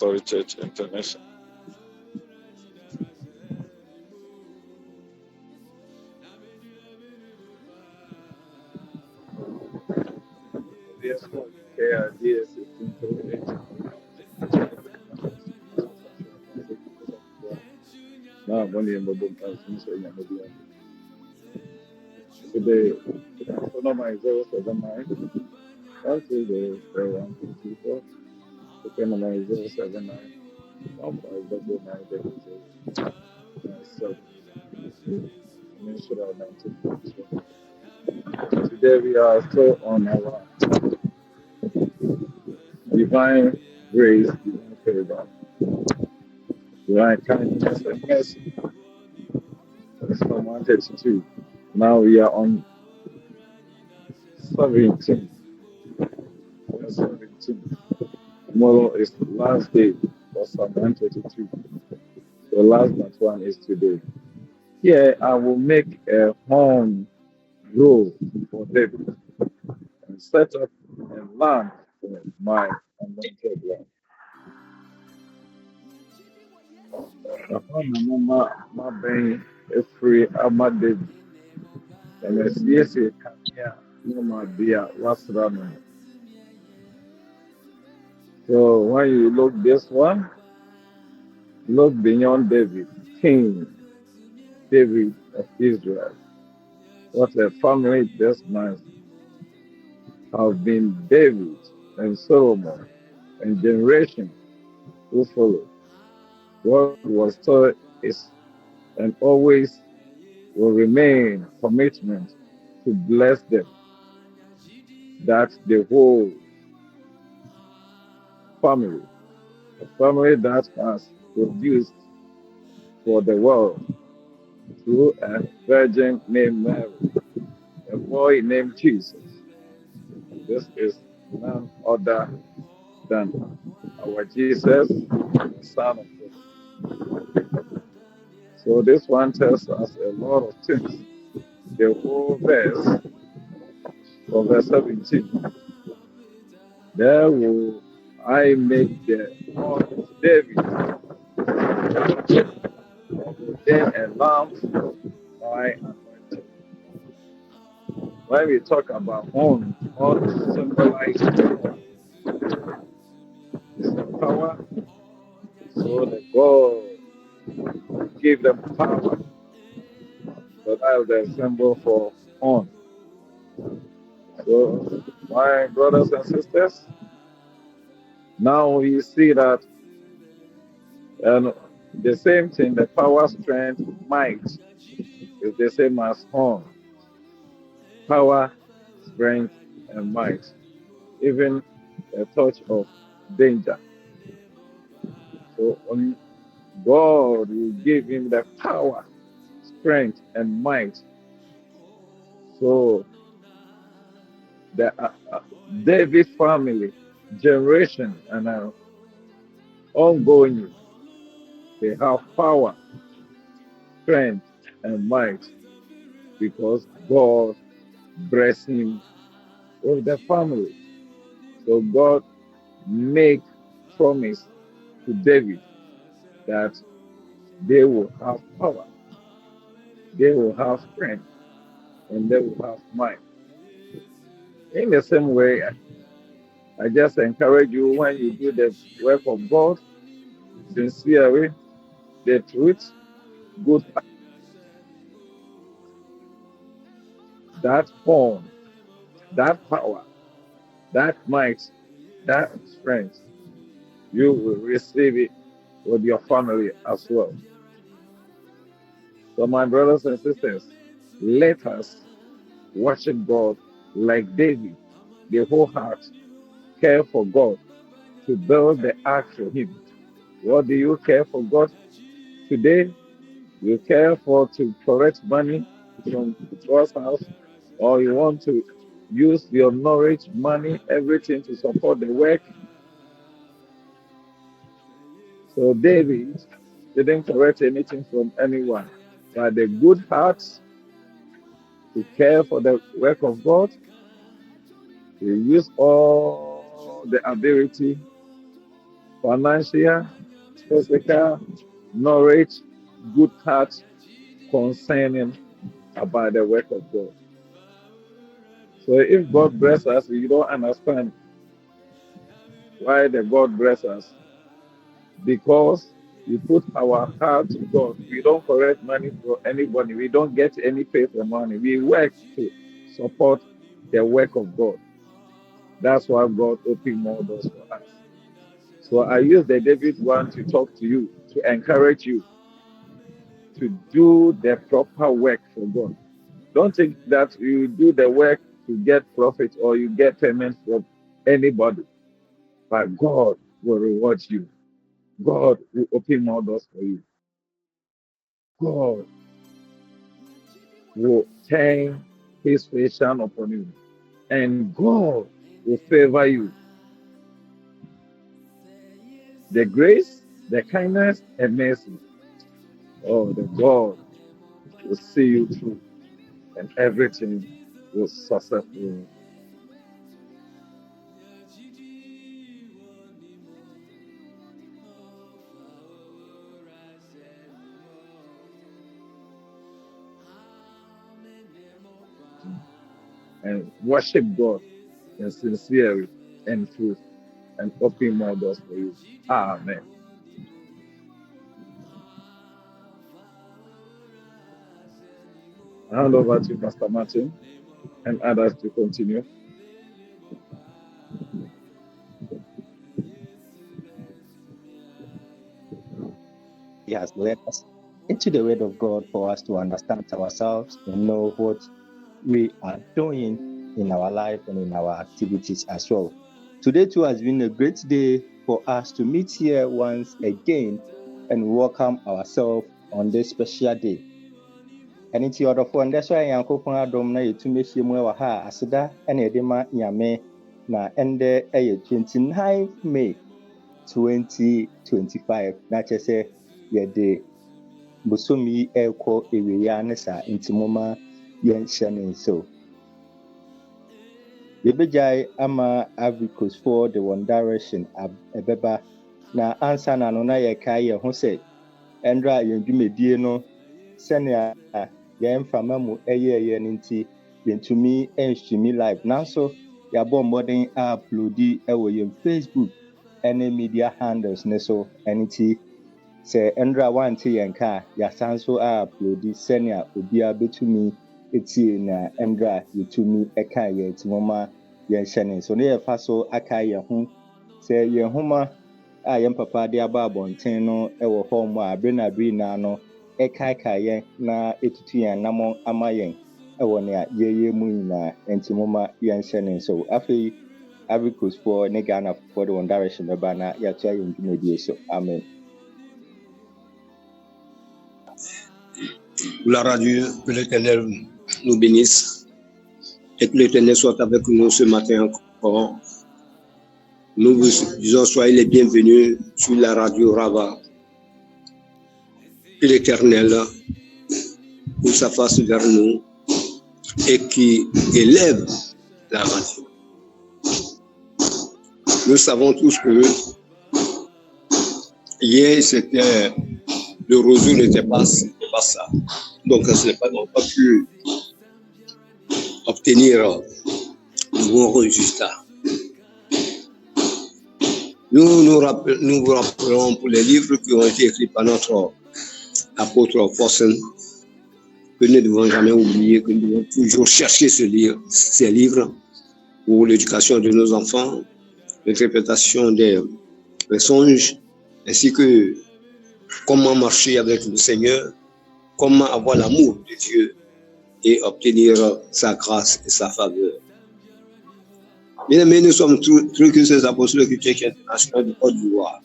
Story Church International. Yes, KRDS 1638. Now, money and bubble since today, so now my 079 120 okay, no, my 079 Today we are still on our divine grace, divine favor, divine kindness and mercy. That's from 132. Now we are on 17. 17. Tomorrow is the last day for Psalm 132. The last but one is today. Here I will make a home grow for David and set up a lamp for my anointed one. Upon my brain, a free David, and as yes, it can hear no my dear, what's running. So when you look this one, look beyond David, King David of Israel. What a family this man have been David and Solomon and generation who follow. God was told is and always will remain commitment to bless them, that the whole family, a family that has produced for the world through a virgin named Mary, a boy named Jesus. This is none other than our Jesus, the Son of God. So this one tells us a lot of things. The whole verse of verse 17. There will I make the horn of David, then a lamp for my anointed. When we talk about horn symbolizes the power. So the God gave them power. So that is the symbol for horn. So my brothers and sisters, now we see that and the same thing, the power, strength, might is the same as horn. Power, strength, and might. Even a touch of danger. So only God will give him the power, strength, and might. So the David family, generation, and ongoing, they have power, strength, and might because God bless him with the family. So God make promise to David that they will have power, they will have strength, and they will have might. In the same way, I just encourage you when you do the work of God sincerely, the truth, good, that form, that power, that might, that strength, you will receive it with your family as well. So, my brothers and sisters, let us worship God like David, the whole heart, care for God, to build the ark for Him. What do you care for God today? You care for to collect money from God's house, or you want to use your knowledge, money, everything to support the work. So David didn't collect anything from anyone, but the good heart to care for the work of God, to use all the ability financial, physical, knowledge, good heart concerning about the work of God. So if God bless us, you don't understand why the God bless us. Because we put our heart to God. We don't collect money from anybody. We don't get any pay for money. We work to support the work of God. That's why God opened more doors for us. So I use the David one to talk to you, to encourage you to do the proper work for God. Don't think that you do the work to get profit or you get payment from anybody, but God will reward you. God will open more doors for you. God will turn his face shine upon you, and God will favor you. The grace, the kindness, and mercy. Oh, the God will see you through, and everything will successful. And worship God in sincerity and truth, and open more doors for you. Amen. I hand over to Pastor Martin and others to continue. He has led us into the Word of God for us to understand ourselves and know what we are doing in our life and in our activities as well. Today too has been a great day for us to meet here once again and welcome ourselves on this special day. And it's your phone, that's why I'm going to make you more asida and edema yame na ende 29th May 2025. That's say your day. Busomi eko eweya nesa intimoma yenshane so. Yebejai ama Africos for the One Direction ebeba na ansa na no na yeka ye ho se endra yendwumedie no sene yen fama mu eye nti yentumi enhwimi live nanso yabo modern uploadi ewo yen Facebook ene media handles ne so eniti se endra wanti yenka ya sanso uploadi sene obia betumi etie na endra yetumi eka ye timoma yenhyene so ne yefa so aka ye ho se ye homa a yen papa de aba abonten no ewo hom a brenabi na no eka ye na etutu yan namo ama yen ewo ne ye mu na entimoma yenhyene so afei Africos for ne Ghana for the One Direction baba na ya tua yen dwumedie so amen. Gloire à Dieu, que l'Éternel nous bénisse et que l'Éternel soit avec nous ce matin encore. Nous vous disons soyez les bienvenus sur la radio Rava. Que l'Éternel ouvre sa face vers nous et qui élève la radio. Nous savons tous que hier c'était le roseau n'était pas ça. Donc on n'a pas pu obtenir de bons résultats. Nous vous rappelons pour les livres qui ont été écrits par notre apôtre Forsen que nous ne devons jamais oublier, que nous devons toujours chercher ces livres pour l'éducation de nos enfants, l'interprétation des songes, ainsi que comment marcher avec le Seigneur, comment avoir l'amour de Dieu et obtenir sa grâce et sa faveur. Bien aimés, nous sommes tous que ces apôtres chrétiens internationaux de Côte d'Ivoire.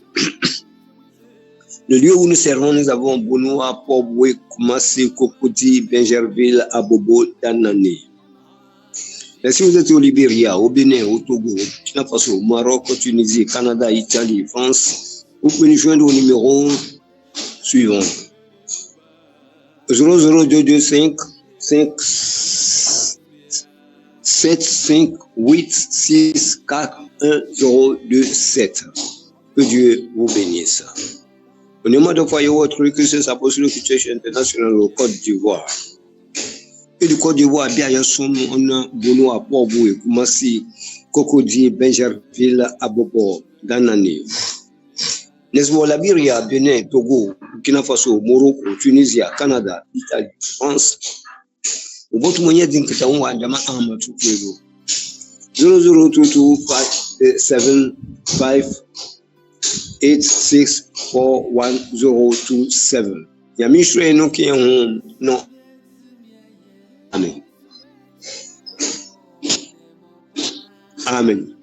Le lieu où nous servons, nous avons Bonoa, Port-Boué, Koumassi, Cocody, Benjerville, Abobo, Danane. Et si vous êtes au Libéria, au Bénin, au Togo, au Burkina Faso, au Maroc, au Tunisie, Canada, Italie, France, vous pouvez nous joindre au numéro suivant 00225 758 641 027. Que Dieu vous bénisse. Au nom de Foyer World Christian Apostolic Church International au Côte d'Ivoire. Et du Côte d'Ivoire, bien, il y a son nom, Bono à Port-Boué, Koumassi, Cocody, Benjerville, Abobo, Danani. N'est-ce la Liberia, Bénin, Togo, Burkina Faso, Morocco, Tunisie, Canada, Italie, France. Au bout de mon yé d'une question, on va demander un match au 0022-576-4127. Yamishre no ki no. Amen. Amen.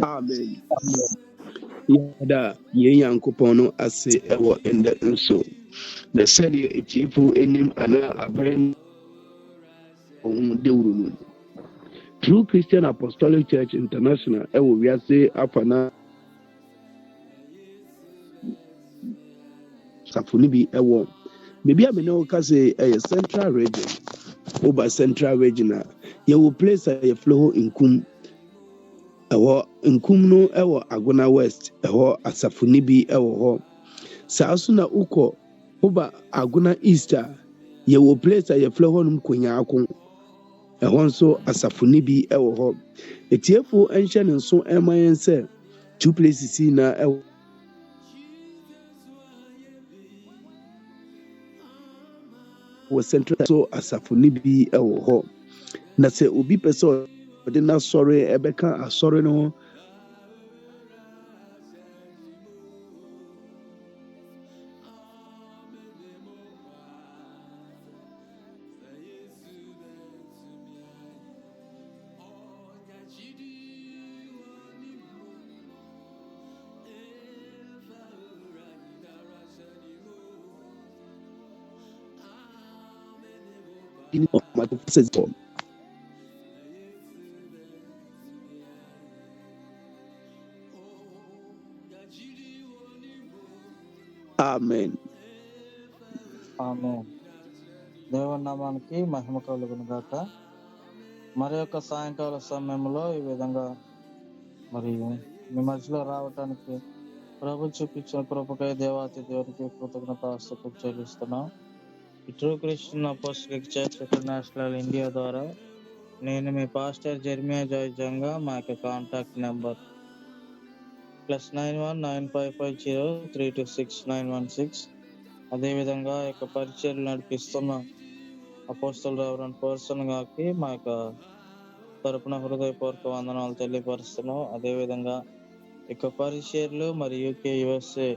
Amen. Yada Yankopon no ase ewo ende nso. Na sɛdeɛ etiefo anim anaa abɛn dewuru no. True Christian Apostolic Church International ewo wiase afana safuni bi ewo. Maybe I know because a central region, over central region, you will place a flow in Kum. Ewo nkum no ewo Agona West ewo asafuni bi ewo ho saaso na uko oba Agona Easter ye wo place ye flo ho num konya akon eho nso asafuni bi ewo ho etiefo enhye ne nso emayen se two places na ewo central so asafuni bi ewo ho na se obi pese ode na sorry ebeka asori no Amen. ఆమేన్. దేవుని నామానికి మహిమ కలుగును గాక. మరి యొక్క సాయంకాల సమయంలో ఈ విధంగా మరి మీ మధ్యలో రావటానికి ప్రభు చూపించిన కృపకై దేవాతి దేవునికి కృతజ్ఞతాస్తుతులు చెల్లిస్తున్నాం. ఈ true Christian apostolic church international India ద్వారా నేను మీ పాస్టర్ జెర్మియా జాయ్ జంగా మా యొక్క కాంటాక్ట్ నెంబర్ +919550326916 అదేవిధంగా యొక్క పరిచర్లు నడిపిస్తున్న అపోస్తలు రెవరెండ్ పర్సన్ గాకి మా యొక్క తరపున హృదయపూర్వక వందనాలు తెలియపరుస్తున్నాం. అదేవిధంగా యొక్క పరిచర్లు మరి UK, USA,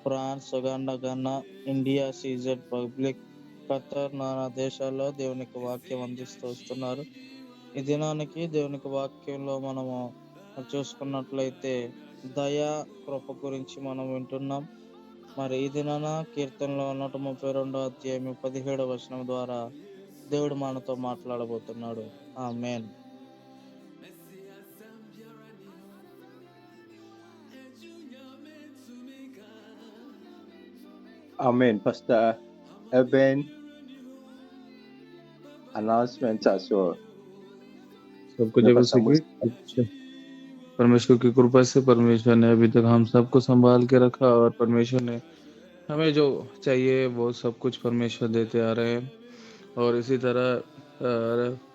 France, Uganda, Ghana, India, CZ, public, Qatar, నానా దేశాల్లో దేవునికి వాక్యం అందిస్తూ వస్తున్నారు. ఈ దినానికి దేవునికి వాక్యంలో మనము చూసుకున్నట్లయితే దయా కృప గురించి మనం వింటున్నాం. మరి ఈ దినాన కీర్తనలో 132వ అధ్యాయం 17వ వచనం ద్వారా దేవుడు మనతో మాట్లాడబోతున్నాడు. ఆమేన్. Amen. Pastor Eben, announcement as well. सबको जब से परमेश्वर की कृपा से परमेश्वर ने अभी तक हम सबको संभाल के रखा और परमेश्वर ने हमें जो चाहिए वो सब कुछ परमेश्वर देते आ रहे हैं। और इसी तरह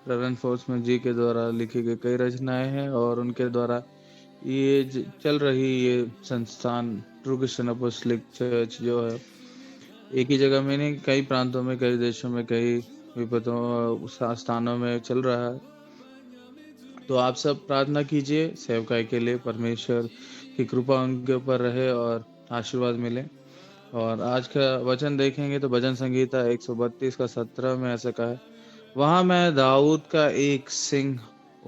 रेवरेंड फोर्समैन जी के द्वारा लिखी गई कई रचनाएं हैं और उनके द्वारा ये चल रही ये संस्थान ट्रू क्रिश्चियन अपोस्टलिक चर्च जो है एक ही जगह में नहीं, कई प्रांतों में, कई देशों में, कई विपदों स्थानों में चल रहा है। तो आप सब प्रार्थना कीजिए सेवकाई के लिए, परमेश्वर की कृपा उनके ऊपर रहे और आशीर्वाद मिले। और आज का वचन देखेंगे तो भजन संगीता 132 का 17 में ऐसा कहा है, वहां मैं दाऊद का एक सिंह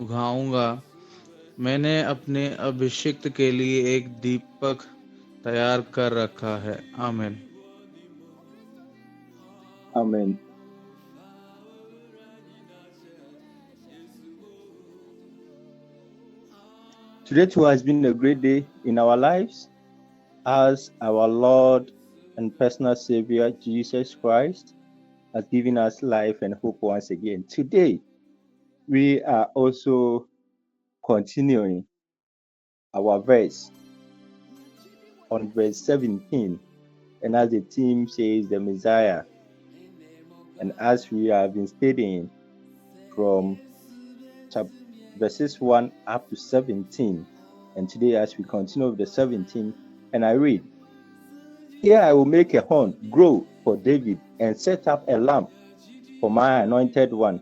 उगाऊंगा, मैंने अपने अभिषिक्त के लिए एक दीपक तैयार कर रखा है। आमीन। Amen. Today too has been a great day in our lives as our Lord and personal Savior Jesus Christ has given us life and hope once again. Today, we are also continuing our verse on verse 17. And as the theme says, the Messiah. And as we have been studying from verses 1 up to 17, and today as we continue with the 17, and I read, "Here I will make a horn grow for David and set up a lamp for my anointed one.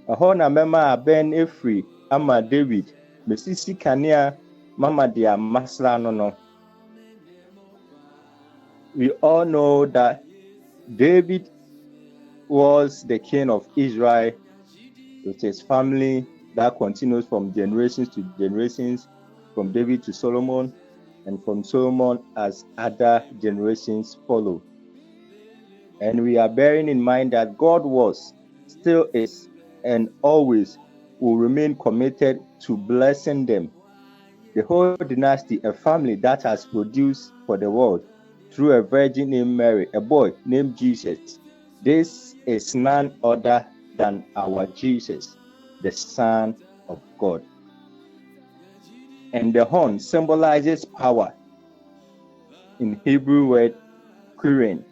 A horn a mema aben efri ama David, mesisi kanea mama dia masla no." We all know that David was the king of Israel with his family that continues from generations to generations, from David to Solomon, and from Solomon as other generations follow. And we are bearing in mind that God was, still is, and always will remain committed to blessing them. The whole dynasty, a family that has produced for the world through a virgin named Mary, a boy named Jesus. This is none other than our Jesus, the Son of God. And the horn symbolizes power. In Hebrew word, quirin,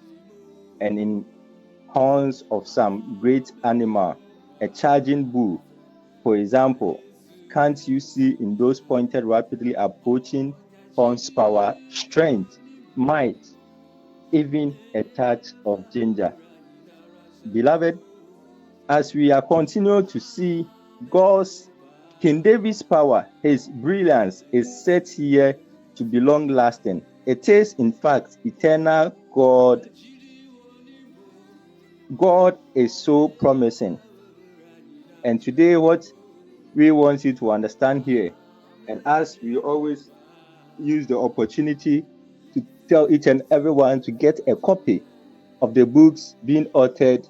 and in horns of some great animal, a charging bull. For example, can't you see in those pointed rapidly approaching horns power, strength, might, even a touch of ginger? Beloved, as we are continuing to see God's King David's power, his brilliance is set here to be long lasting. It is, in fact, eternal. God is so promising. And today, what we want you to understand here, and as we always use the opportunity to tell each and everyone to get a copy of the books being authored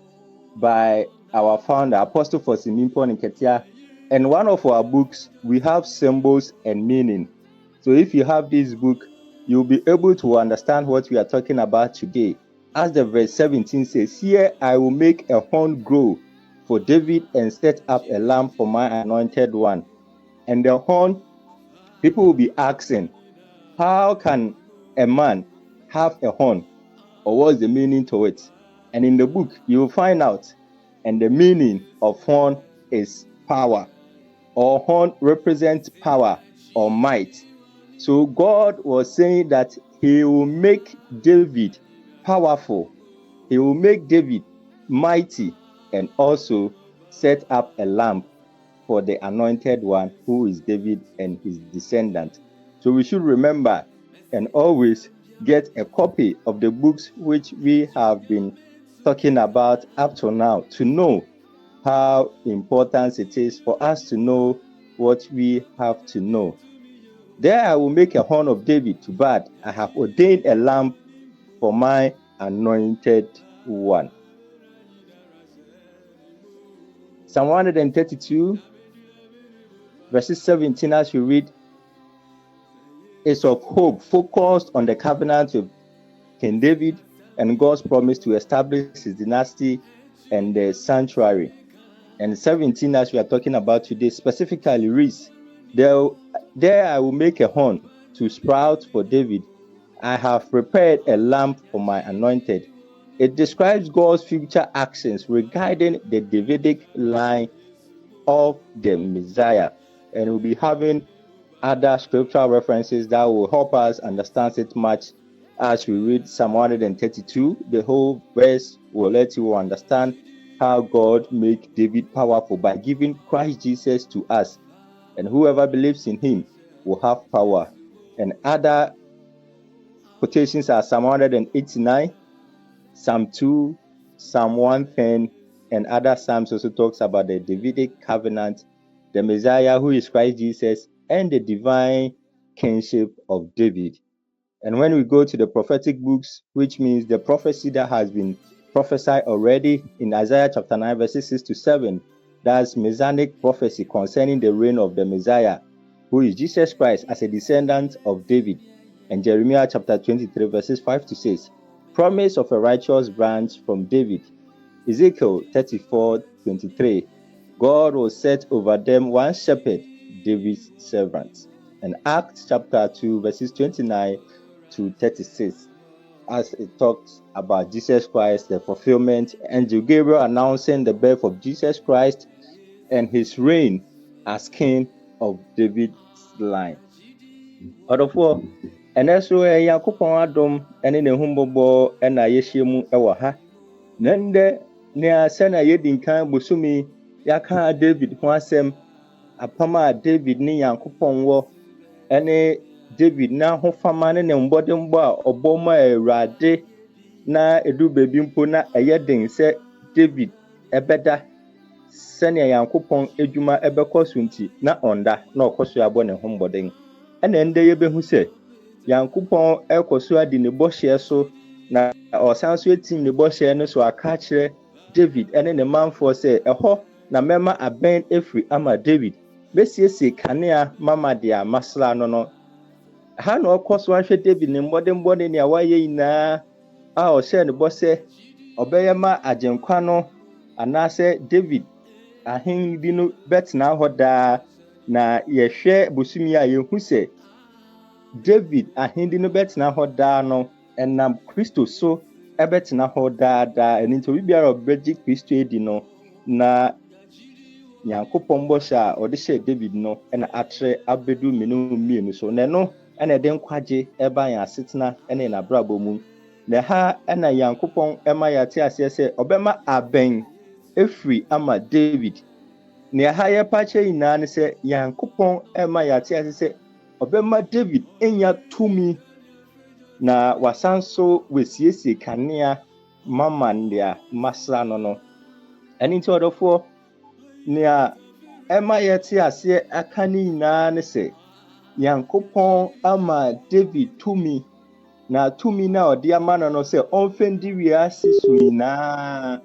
by our founder, Apostle Fosinimpo Nketia. And one of our books, we have symbols and meaning. So if you have this book, you'll be able to understand what we are talking about today. As the verse 17 says, "Here I will make a horn grow for David and set up a lamp for my anointed one." And the horn, people will be asking, how can a man have a horn? Or what's the meaning to it? And in the book, you will find out. And the meaning of horn is power. Or horn represents power or might. So God was saying that he will make David powerful. He will make David mighty, and also set up a lamp for the anointed one, who is David and his descendant. So we should remember and always get a copy of the books which we have been talking about up to now, to know how important it is for us to know what we have to know. "There I will make a horn of David to bud. I have ordained a lamp for my anointed one." Psalm 132, verses 17, as you read, is of hope, focused on the covenant of King David and God's promise to establish his dynasty and the sanctuary. And 17, as we are talking about today, specifically reads, There I will make a horn to sprout for David. I have prepared a lamp for my anointed. It describes God's future actions regarding the Davidic line of the Messiah. And we'll be having other scriptural references that will help us understand it much as we read Psalm 132. The whole verse will let you understand how God made David powerful by giving Christ Jesus to us. And whoever believes in him will have power. And other quotations are Psalm 189, Psalm 2, Psalm 110, and other Psalms also talks about the Davidic covenant, the Messiah who is Christ Jesus, and the divine kingship of David. And when we go to the prophetic books, which means the prophecy that has been prophesied already in Isaiah chapter 9, verses 6 to 7, that's Messianic prophecy concerning the reign of the Messiah, who is Jesus Christ as a descendant of David. And Jeremiah chapter 23, verses 5 to 6, promise of a righteous branch from David. Ezekiel 34, 23, God will set over them one shepherd, David's servant. And Acts chapter 2, verses 29 to 36, as it talks about Jesus Christ, the fulfillment, Angel Gabriel announcing the birth of Jesus Christ and his reign as king of David's line. Ɔdɔfoɔ, ɛnɛ so Nyankopɔn adom ne ne ho mmɔbɔ na yɛahyia mu wɔ ha. Na ndɛ nea sɛnea yɛdi nkan bosome yɛaka David ho asɛm, apam a David ne Nyankopɔn wɔ ne David n'ahofama ne ne mbɔdemmɔ a ɔbɔ ma Awurade na edu baabi mpo na ɛyɛ den sɛ David ɛbɛda sɛnea Nyankopɔn adwuma ɛbɛkɔ so nti na ɔnda na ɔkɔ so abɔ ne ho mbɔden. Ɛna ndɛ yɛbɛhu sɛ Nyankopɔn ɛkɔ so adi ne bɔhyɛ so na ɔsan so etim ne bɔhyɛ no so aka kyerɛ David ne ne manfoɔ sɛ ɛhɔ na mɛma abɛn efiri ama David besiesie kanea mama deɛ masra no. Ha na ɔkɔ so ahwɛ David ne mbɔdemmɔ ne nea wayɛ nyinaa a ɔhyɛ ne bɔ sɛ ɔbɛyɛ ma agyenkwa no anaasɛ David ahenni no bɛtena hɔ daa. Na yɛhwɛ bosumi a yɛhu sɛ David ahenni no bɛtena hɔ daa no ɛnam Kristo so ɛbɛtena hɔ daa. Ɛno nti obi biara ɔbɛgye Kristo edi no na Nyankopɔn bɔhyɛ a ɔde hyɛ David no ɛna atrɛ abedu mmienu so. Na ɛno ɛna ɛde nkwagye ɛba yɛn asetena ɛne n'abrabɔ mu. Na ha ɛna Nyankopɔn ɛma yɛate aseɛ sɛ ɔbɛma abɛn efiri ama David. Na ha yɛpa kyerɛ nyinaa ne sɛ Nyankopɔn ɛma yɛate ase sɛ ɔbɛma David enya tumi na wasan so wesiesie kanea mama nea masra no. Ɛno nti ɔdɔfoɔ nea ɛma yɛte aseɛ aka ne nyinaa ne sɛ Nyankopɔn ama David tumi na tumi na ɔde ama no sɛ ɔmfɛndi wiase so nyinaa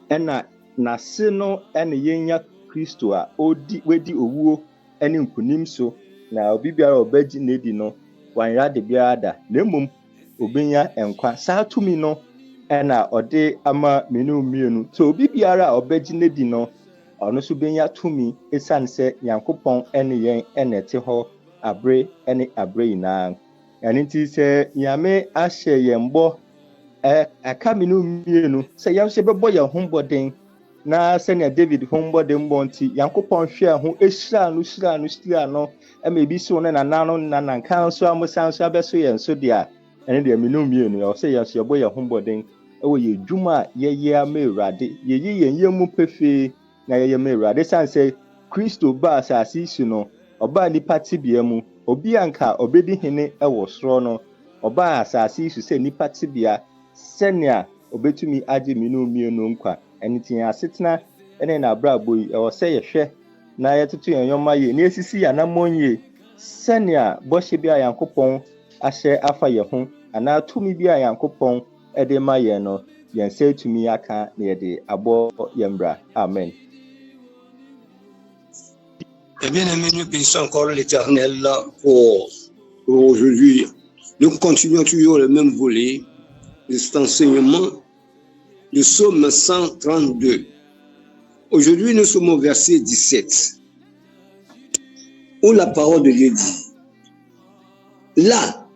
ɛna n'ase no ɛne yɛnya Kristo a wedi owuo ɛne nkunim so na obi biara ɔbɛgye n'edi no wanyera de biara da na mmom obenya nkwa. Saa tumi no ɛna ɔde ama mmienu so obi biara a ɔbɛgye n'edi no ɔno so benya tumi esiane sɛ Nyankopɔn ɛne yɛn ɛna ɛte hɔ abre ɛne abre nyinaa. Ɛno nti sɛ Nyame ahyɛ yɛn bɔ ɛka mmienu sɛ yɛn nso bɛbɔ yɛn ho mbɔden na sɛnea David ho mbɔden bɔ nti Nyankopɔn hwɛ ho ehyira no ɛma ebi so ne nananom nananka nso amosan so abɛso yɛn so deɛ ɛne deɛ mmienu ɔsɛ yɛn so yɛbɔ yɛn ho mbɔden ɛwɔ yɛ dwuma a yɛyɛ ama Awurade yɛyi yɛn yɛn mu pefee na yɛyɛ ama Awurade san sɛ Kristo ba asase so no ɔbaa nipa tibea mu obi anka ɔbɛdi hene ɛwɔ soro no ɔbaa asase so sɛ nipa tibea sɛnea ɔbɛtumi agye mmienu nkwa. Ɛno nti yɛn asetena ɛne n'abrabɔ yi ɛwɔ sɛ yɛhwɛ na yɛtoto yɛn yɔma yie na esisi yɛn anammɔn yie sɛnea bɔhyɛ bi a Nyankopɔn ahyɛ afa yɛn ho anaa tumi bi a Nyankopɔn ɛde ma yɛn no yɛn nsa tumi aka na yɛde abɔ yɛn bra. Amen. Eh bien, amis, nous bénissons encore l'Éternel pour aujourd'hui. Nous continuons toujours le même volet de cet enseignement du psaume 132. Aujourd'hui, nous sommes au verset 17, où la parole de Dieu dit: Là,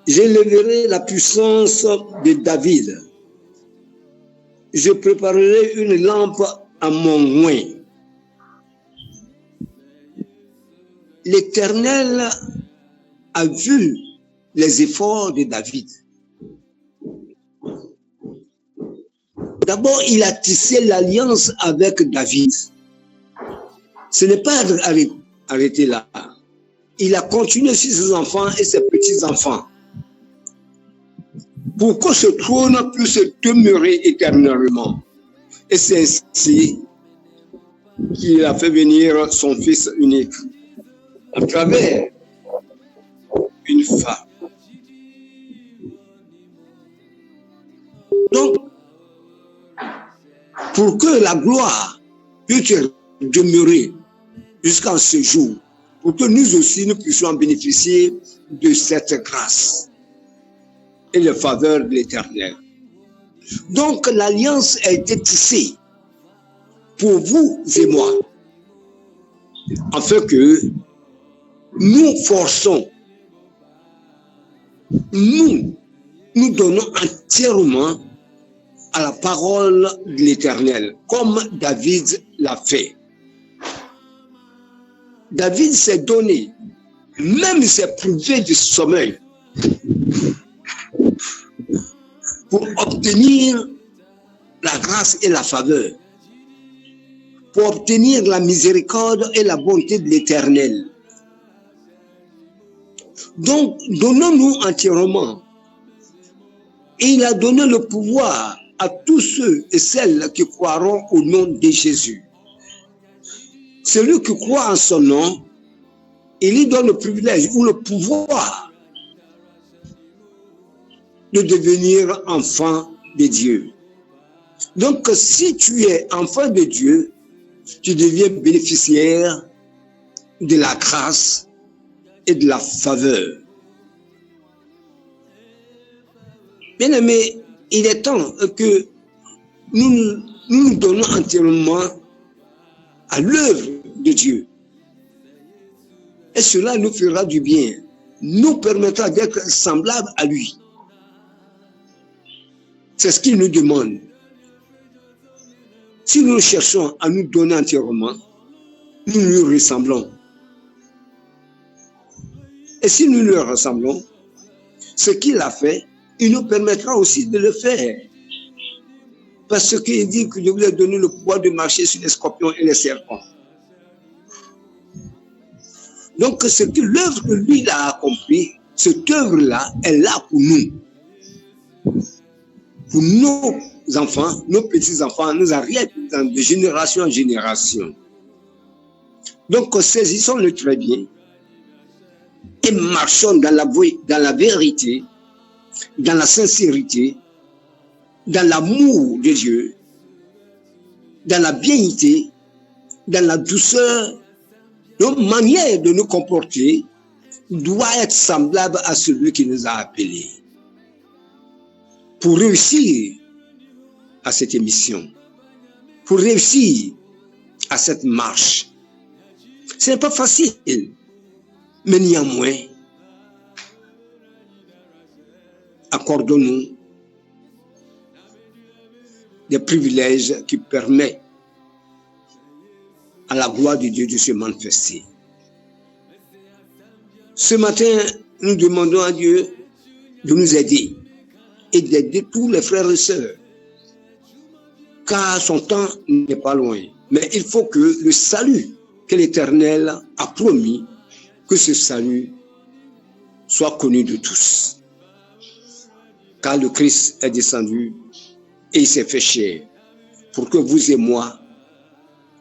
j'élèverai la puissance de David. Je préparerai une lampe à mon oint. L'Éternel a vu les efforts de David. D'abord, il a tissé l'alliance avec David. Ce n'est pas arrêté là. Il a continué sur ses enfants et ses petits-enfants pour que ce trône puisse demeurer éternellement. Et c'est ainsi qu'il a fait venir son fils unique à travers une femme. Donc, pour que la gloire puisse demeurer jusqu'à ce jour, pour que nous aussi nous puissions bénéficier de cette grâce et la faveur de l'Éternel. Donc l'alliance a été tissée pour vous et moi, afin que nous forçons nous donnons entièrement à la parole de l'Éternel, comme David l'a fait. David s'est donné, même s'est privé du sommeil, pour obtenir la grâce et la faveur, pour obtenir la miséricorde et la bonté de l'Éternel. Donc, donnons-nous entièrement. Et il a donné le pouvoir à tous ceux et celles qui croiront au nom de Jésus. Celui qui croit en son nom, il lui donne le privilège ou le pouvoir de devenir enfant de Dieu. Donc, si tu es enfant de Dieu, tu deviens bénéficiaire de la grâce et de la faveur. Bien aimé, il est temps que nous donnons entièrement à l'œuvre de Dieu. Et cela nous fera du bien, nous permettra d'être semblables à lui. C'est ce qu'il nous demande. Si nous cherchons à nous donner entièrement, nous lui ressemblons. Et si nous lui ressemblons, ce qu'il a fait, il nous permettra aussi de le faire. Parce qu'il dit que je vous ai donné le pouvoir de marcher sur les scorpions et les serpents. Donc, l'œuvre que lui a accomplie, cette œuvre-là est là pour nous. Pour nos enfants, nos petits-enfants, nos arrière-petits-enfants, de génération en génération. Donc, saisissons-le très bien et marchons dans la vérité, dans la sincérité, dans l'amour de Dieu, dans la bienité, dans la douceur. Notre manière de nous comporter doit être semblable à celui qui nous a appelés. Pour réussir à cette émission, pour réussir à cette marche, ce n'est pas facile, mais néanmoins, accordons-nous des privilèges qui permettent à la gloire de Dieu de se manifester. Ce matin, nous demandons à Dieu de nous aider et d'aider tous les frères et sœurs, car son temps n'est pas loin. Mais il faut que le salut que l'Éternel a promis, que ce salut soit connu de tous. Car le Christ est descendu et il s'est fait chair pour que vous et moi,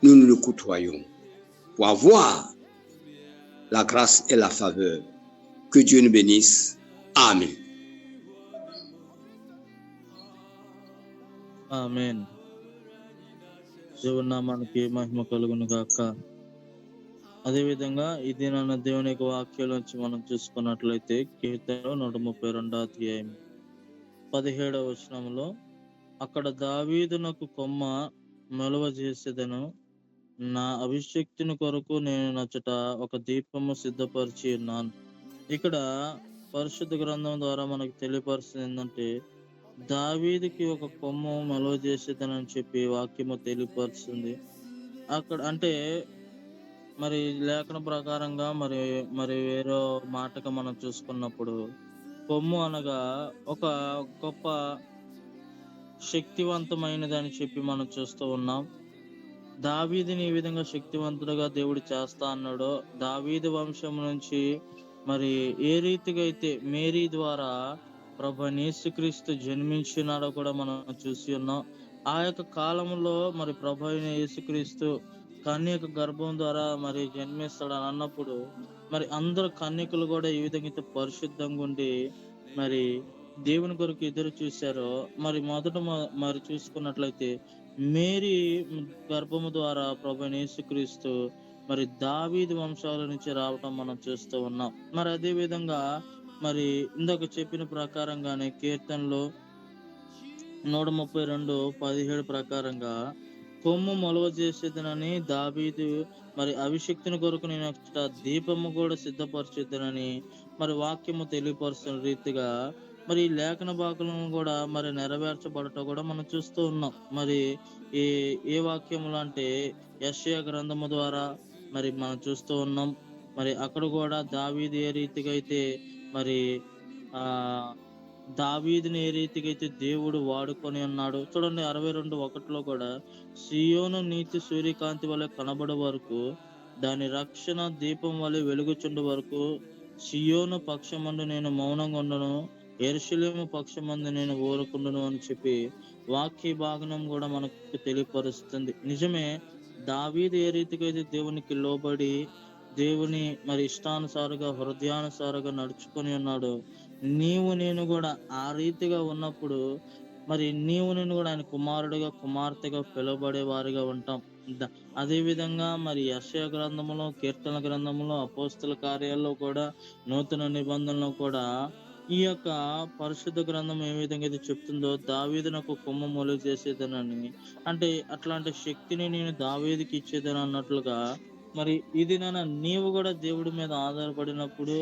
nous le côtoyons, pour avoir la grâce et la faveur. Que Dieu nous bénisse. Amen. ఆమేన్. దేవుని నామానికి మహిమ కలుగును గాక. అదేవిధంగా ఈ దినాన దేవుని యొక్క వాక్యాల నుంచి మనం చూసుకున్నట్లయితే కీర్తనలో 132 అధ్యాయం 17వ వచనంలో, అక్కడ దావీదునకు కొమ్మ మెలవ చేసేదను, నా అభిషేక్తుని కొరకు నేను నచ్చట ఒక దీపము సిద్ధపరిచి ఉన్నాను. ఇక్కడ పరిశుద్ధ గ్రంథం ద్వారా మనకు తెలియపరుస్తుంది ఏంటంటే, దావీదుకి ఒక కొమ్ము మెలవ చేసేదనని చెప్పి వాక్యము తెలియపరుస్తుంది. అక్కడ అంటే మరి లేఖన ప్రకారంగా మరి వేరే మాటగా మనం చూసుకున్నప్పుడు, కొమ్ము అనగా ఒక గొప్ప శక్తివంతమైనదని చెప్పి మనం చూస్తూ ఉన్నాం. దావీదుని ఈ విధంగా శక్తివంతుడుగా దేవుడు చేస్తా అన్నాడో, దావీదు వంశం నుంచి మరి ఏ రీతిగా అయితే మేరీ ద్వారా ప్రభువైన యేసుక్రీస్తు జన్మించినాడో కూడా మనం చూసి ఉన్నాం. ఆ యొక్క కాలంలో మరి ప్రభువైన యేసుక్రీస్తు కన్యక గర్భం ద్వారా మరి జన్మిస్తాడని అన్నప్పుడు, మరి అందరు కన్యకులు కూడా ఈ విధంగా అయితే పరిశుద్ధంగా ఉండి మరి దేవుని కొరకు ఎదురు చూశారో, మరి మొదట మరి చూసుకున్నట్లయితే మేరీ గర్భము ద్వారా ప్రభువైన యేసుక్రీస్తు మరి దావీదు వంశాల నుంచి రావటం మనం చూస్తూ ఉన్నాం. మరి అదే విధంగా మరి ఇందాక చెప్పిన ప్రకారంగానే కీర్తనలో 132:17 ప్రకారంగా, కొమ్ము మొలవ చేసేదనని దావీదు మరి అభిషక్తుని కొరకు నేను దీపము కూడా సిద్ధపరచేదనని మరి వాక్యము తెలియపరుస్తున్న రీతిగా మరి ఈ లేఖన భాగాలను కూడా మరి నెరవేర్చబడటం కూడా మనం చూస్తూ ఉన్నాం. మరి ఏ వాక్యములు అంటే యెషయా గ్రంథము ద్వారా మరి మనం చూస్తూ ఉన్నాం. మరి అక్కడ కూడా దావీదు ఏ రీతిగా అయితే మరి ఆ దావీదుని ఏ రీతిగా అయితే దేవుడు వాడుకొని ఉన్నాడు చూడండి. 62:1 కూడా సియోను నీతి సూర్యకాంతి వలె కనబడే వరకు, దాని రక్షణ దీపం వలె వెలుగుచుండు వరకు, సియోను పక్షమందు నేను మౌనంగా ఉండను, యెరూషలేము పక్షమందు నేను ఊరకుండును అని చెప్పి వాక్య భాగనం కూడా మనకు తెలియపరుస్తుంది. నిజమే, దావీదు ఏ రీతిగా అయితే దేవునికి లోబడి దేవుని మరి ఇష్టానుసారుగా హృదయానుసారుగా నడుచుకొని ఉన్నాడు, నీవు నేను కూడా ఆ రీతిగా ఉన్నప్పుడు మరి నీవు నేను కూడా ఆయన కుమారుడిగా కుమార్తెగా పిలువబడే వారిగా ఉంటాం. అదే విధంగా మరి యెషయా గ్రంథములో, కీర్తన గ్రంథములో, అపోస్తల కార్యాల్లో కూడా, నూతన నిబంధనలో కూడా ఈ యొక్క పరిశుద్ధ గ్రంథం ఏ విధంగా అయితే చెప్తుందో దావీదు నాకు కొమ్మ మొలుగు చేసేదనని, అంటే అట్లాంటి శక్తిని నేను దావీదుకి ఇచ్చేదని అన్నట్లుగా మరి ఇది నీవు కూడా దేవుడి మీద ఆధారపడినప్పుడు,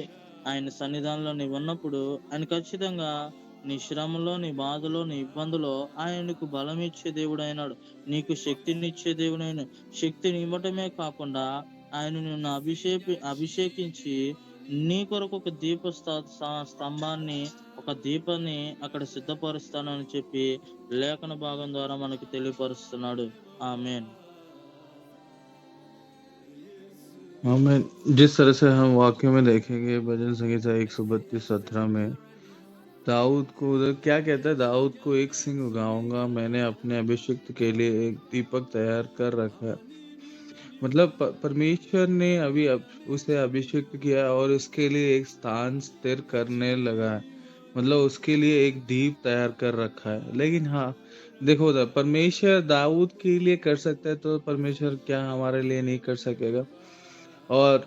ఆయన సన్నిధానంలో నీవు ఉన్నప్పుడు ఆయన ఖచ్చితంగా నీ శ్రమలో, నీ బాధలో, నీ ఇబ్బందులో ఆయనకు బలం ఇచ్చే దేవుడు అయినాడు. నీకు శక్తిని ఇచ్చే దేవుడు అయిన. శక్తిని ఇవ్వటమే కాకుండా ఆయన నిన్ను అభిషేకించి నీ కొరకు ఒక దీప స్తంభాన్ని, ఒక దీపాన్ని అక్కడ సిద్ధపరుస్తానని చెప్పి లేఖన భాగం ద్వారా మనకి తెలియపరుస్తున్నాడు. ఆమేన్. आमीन। जिस तरह से हम वाक्य में देखेंगे भजन संहिता 132:17 में दाऊद को उधर क्या कहता है, दाऊद को एक सिंह उगाऊंगा, मैंने अपने अभिषिक्त के लिए एक दीपक तैयार कर रखा है। मतलब परमेश्वर ने अभी उसे अभिषिक्त किया और उसके लिए एक स्थान स्थिर करने लगा है, मतलब उसके लिए एक दीप तैयार कर रखा है। लेकिन हाँ देखो उधर परमेश्वर दाऊद के लिए कर सकता है, तो परमेश्वर क्या हमारे लिए नहीं कर सकेगा। और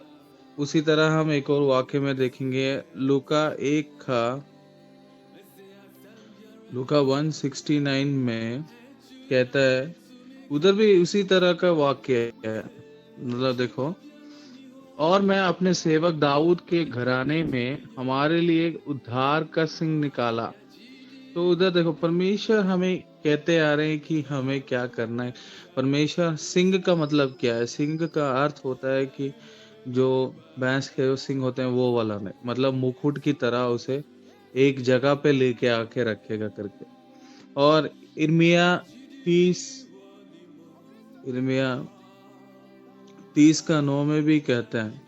उसी तरह हम एक और वाक्य में देखेंगे लूका 1:69 में कहता है, उधर भी उसी तरह का वाक्य है। मतलब देखो, और मैं अपने सेवक दाऊद के घराने में हमारे लिए उद्धार का सिंह निकाला। तो उधर देखो परमेश्वर हमें कहते आ रहे हैं कि हमें क्या करना है। परमेश्वर सिंह का मतलब क्या है? सिंह का अर्थ होता है कि जो भैंस के जो सिंह होते हैं वो वाला नहीं, मतलब मुकुट की तरह उसे एक जगह पे लेके आके रखेगा करके। और इर्मिया 30:9 में भी कहते हैं,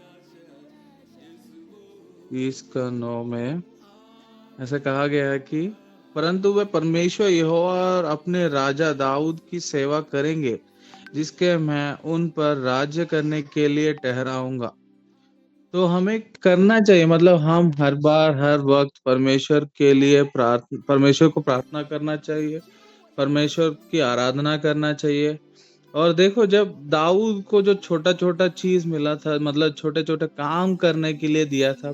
30:9 में ऐसा कहा गया है कि परंतु वे परमेश्वर यहोवा और अपने राजा दाऊद की सेवा करेंगे, जिसके मैं उन पर राज्य करने के लिए ठहराऊंगा। तो हमें करना चाहिए, मतलब हम हर बार हर वक्त परमेश्वर के लिए परमेश्वर को प्रार्थना करना चाहिए, परमेश्वर की आराधना करना चाहिए। और देखो जब दाऊद को जो छोटा छोटा चीज मिला था, मतलब छोटे छोटे काम करने के लिए दिया था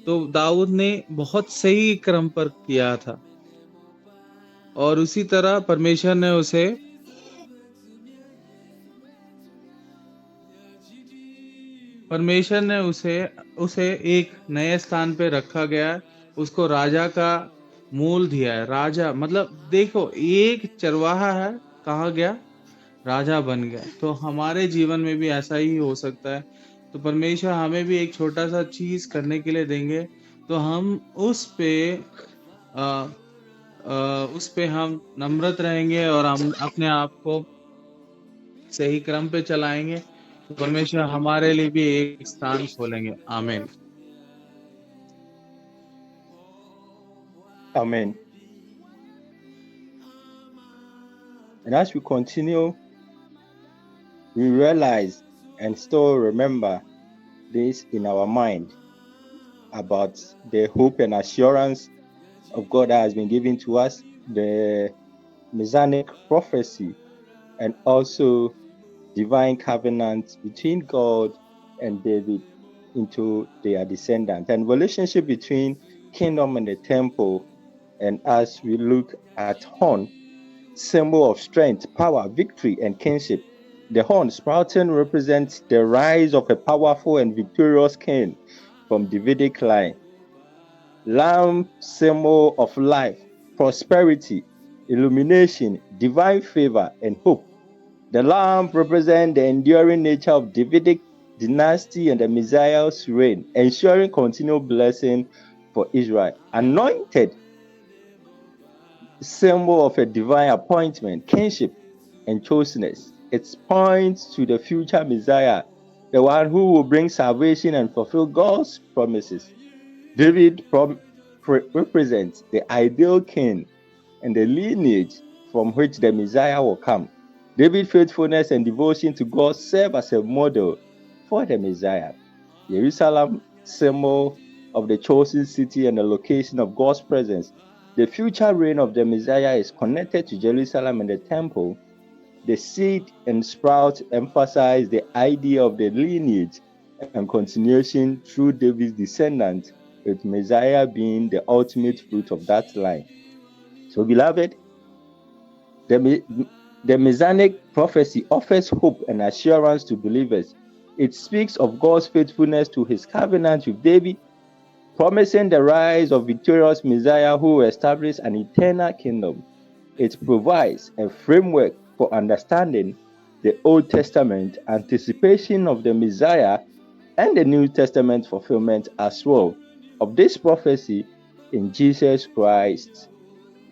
तो दाऊद ने बहुत सही क्रम पर किया था। और उसी तरह परमेश्वर ने उसे एक नए स्थान पे रखा गया, उसको राजा का मूल दिया है। राजा मतलब देखो एक चरवाहा है, कहा गया राजा बन गया। तो हमारे जीवन में भी ऐसा ही हो सकता है। तो परमेश्वर हमें भी एक छोटा सा चीज करने के लिए देंगे, तो हम उस पे हम नम्रत रहेंगे और हम अपने आप को सही क्रम पे चलाएंगे, तो परमेश्वर हमारे लिए भी एक स्थान खोलेंगे। आमीन। Amen. And as we continue, we realize and still remember this in our mind about the hope and assurance of God that has been given to us, the Messianic prophecy, and also divine covenant between God and David into their descendants, and relationship between kingdom and the temple. And as we look at horn, symbol of strength, power, victory, and kingship, the horn sprouting represents the rise of a powerful and victorious king from Davidic line. Lamb, symbol of life, prosperity, illumination, divine favor, and hope. The lamb represents the enduring nature of Davidic dynasty and the Messiah's reign, ensuring continual blessing for Israel. Anointed, symbol of a divine appointment, kingship, and choseness. It points to the future Messiah, the one who will bring salvation and fulfill God's promises. David represents the ideal king and the lineage from which the Messiah will come. David's faithfulness and devotion to God serve as a model for the Messiah. Jerusalem, symbol of the chosen city and the location of God's presence. The future reign of the Messiah is connected to Jerusalem and the temple. The seed and sprout emphasize the idea of the lineage and continuation through David's descendants, with Messiah being the ultimate fruit of that line. So, beloved, the Messianic prophecy offers hope and assurance to believers. It speaks of God's faithfulness to his covenant with David, promising the rise of victorious Messiah who will establish an eternal kingdom. It provides a framework for understanding the Old Testament anticipation of the Messiah and the New Testament fulfillment as well of this prophecy in Jesus Christ.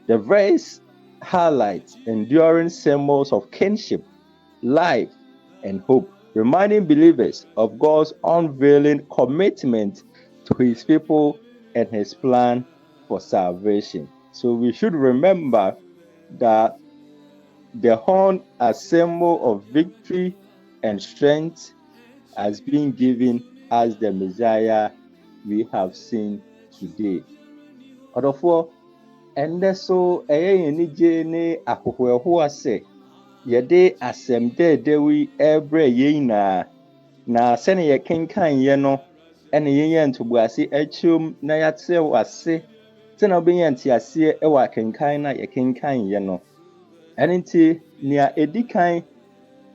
The verse highlights enduring symbols of kinship, life, and hope, reminding believers of God's unveiling commitment to his people and his plan for salvation. So we should remember that the horn, as symbol of victory and strength, has been given as the Messiah we have seen today. Odofo, ende so eye enije ne ahohoeho ase yede asem dedewi ebre yina na sene ye kenkan ye no ene ye ntobuase achum na yate wase tena obenye ntiase e wa kenkan na ye kenkan ye no enenti nia edikan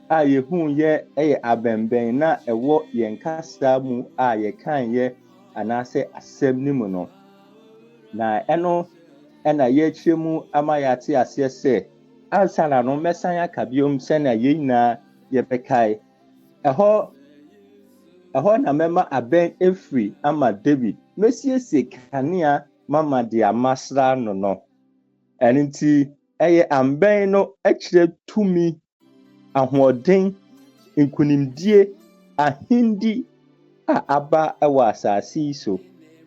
a yehu ye eye abemben na ewo yenkasa mu a ye kan ye anase asem ni mu no na eno ena ye chemu ama yate ase se ansa na no mesan akabiom se na ye nyina ye bekai eho na mema aben efri ama David mesiesie kanea mama de amasra no enenti eye amben no akire tumi ahoden nkunimdie ahindi a aba ewa asasi so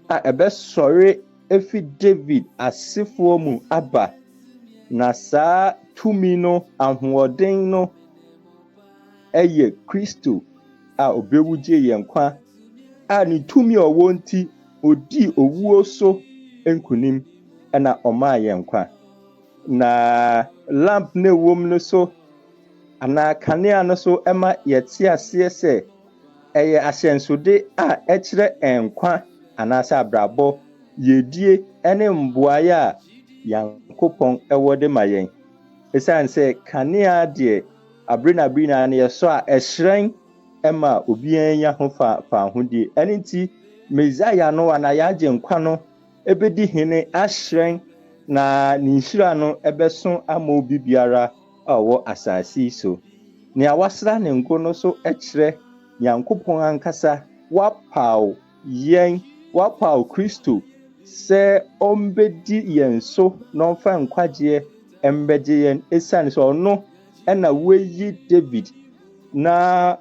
a ebe sore efi David asifo mu aba na saa tumi no ahoden no eye Kristo a obewuje yenkwa a ni tumi owo nti odi owuo so nkunim na oma yenkwa na lamp ne wom no so ana kanea no so ema yeti ase se eye ahyensode a ekire enkwa anasa abrabo yedie ene mboaye a yankopon ewode mayen esanse kanea de abrina na yeso a ehyen ema obian ya ho fa ahudi enenti Messiah no ana yaje nkwa no ebedi hene ahyen na ninhira no ebeso ama obi biara awo asasi so ne awasra ne ngo no so ekire yankopon ankasa wapau Kristo se ombedi yenso no fa nkwaje embeje yen esane so no ena weyi David na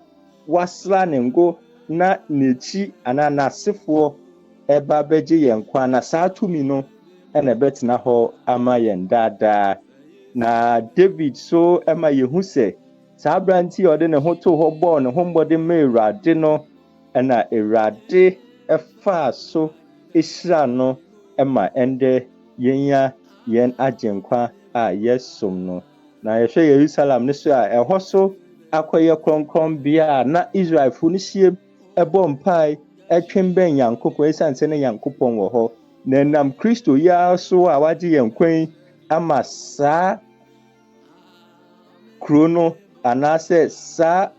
wasra ne ngo na nechi ana nasefo eba beje yen kwa na satumi no ena betina ho ama yen dada na David so ema yehu se sabranti ode ne hoto ho bo ne hombode me Awurade no ena Awurade efa so ehira no ema ende yenya yen agenkwa a yesom no na yehwe Jerusalem ne so a eho so akoye kronkron bia na Israel fu ne hie ebo mpai etwemben yankopon esanse ne yankopon wo ho na nam Kristo ya so a waje yenkwan ama saa krono anase saa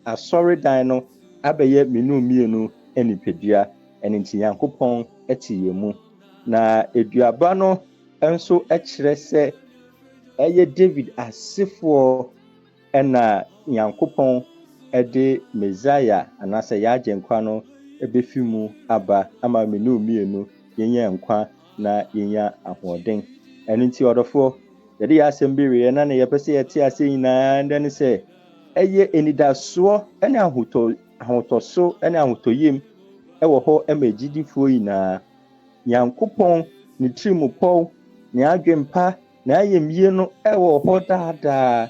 asoridan no abeye minu mienu nipadua ɛno nti Nyankopɔn te yɛn mu na aduaba no nso kyerɛ sɛ ɛyɛ David asefoɔ ɛna Nyankopɔn de Mesaia anaasɛ yɛagyenkwa no ɛbɛfi mu aba ama me ne mmienu yɛnya nkwa na yɛnya ahoɔden. Ɛno nti ɔdɔfoɔ yɛde yɛ asɛm bi wieɛ na ne yɛpɛ sɛ yɛte ase nyinaa ndɛ ne sɛ ɛyɛ anidasoɔ ne ahotɔso ne ahotɔyam ɛwɔ hɔ ma agyidifoɔ nyinaa. Nyankopɔn ne tirimupɔw ne adwempa na ayɛmyie no ɛwɔ hɔ daadaa.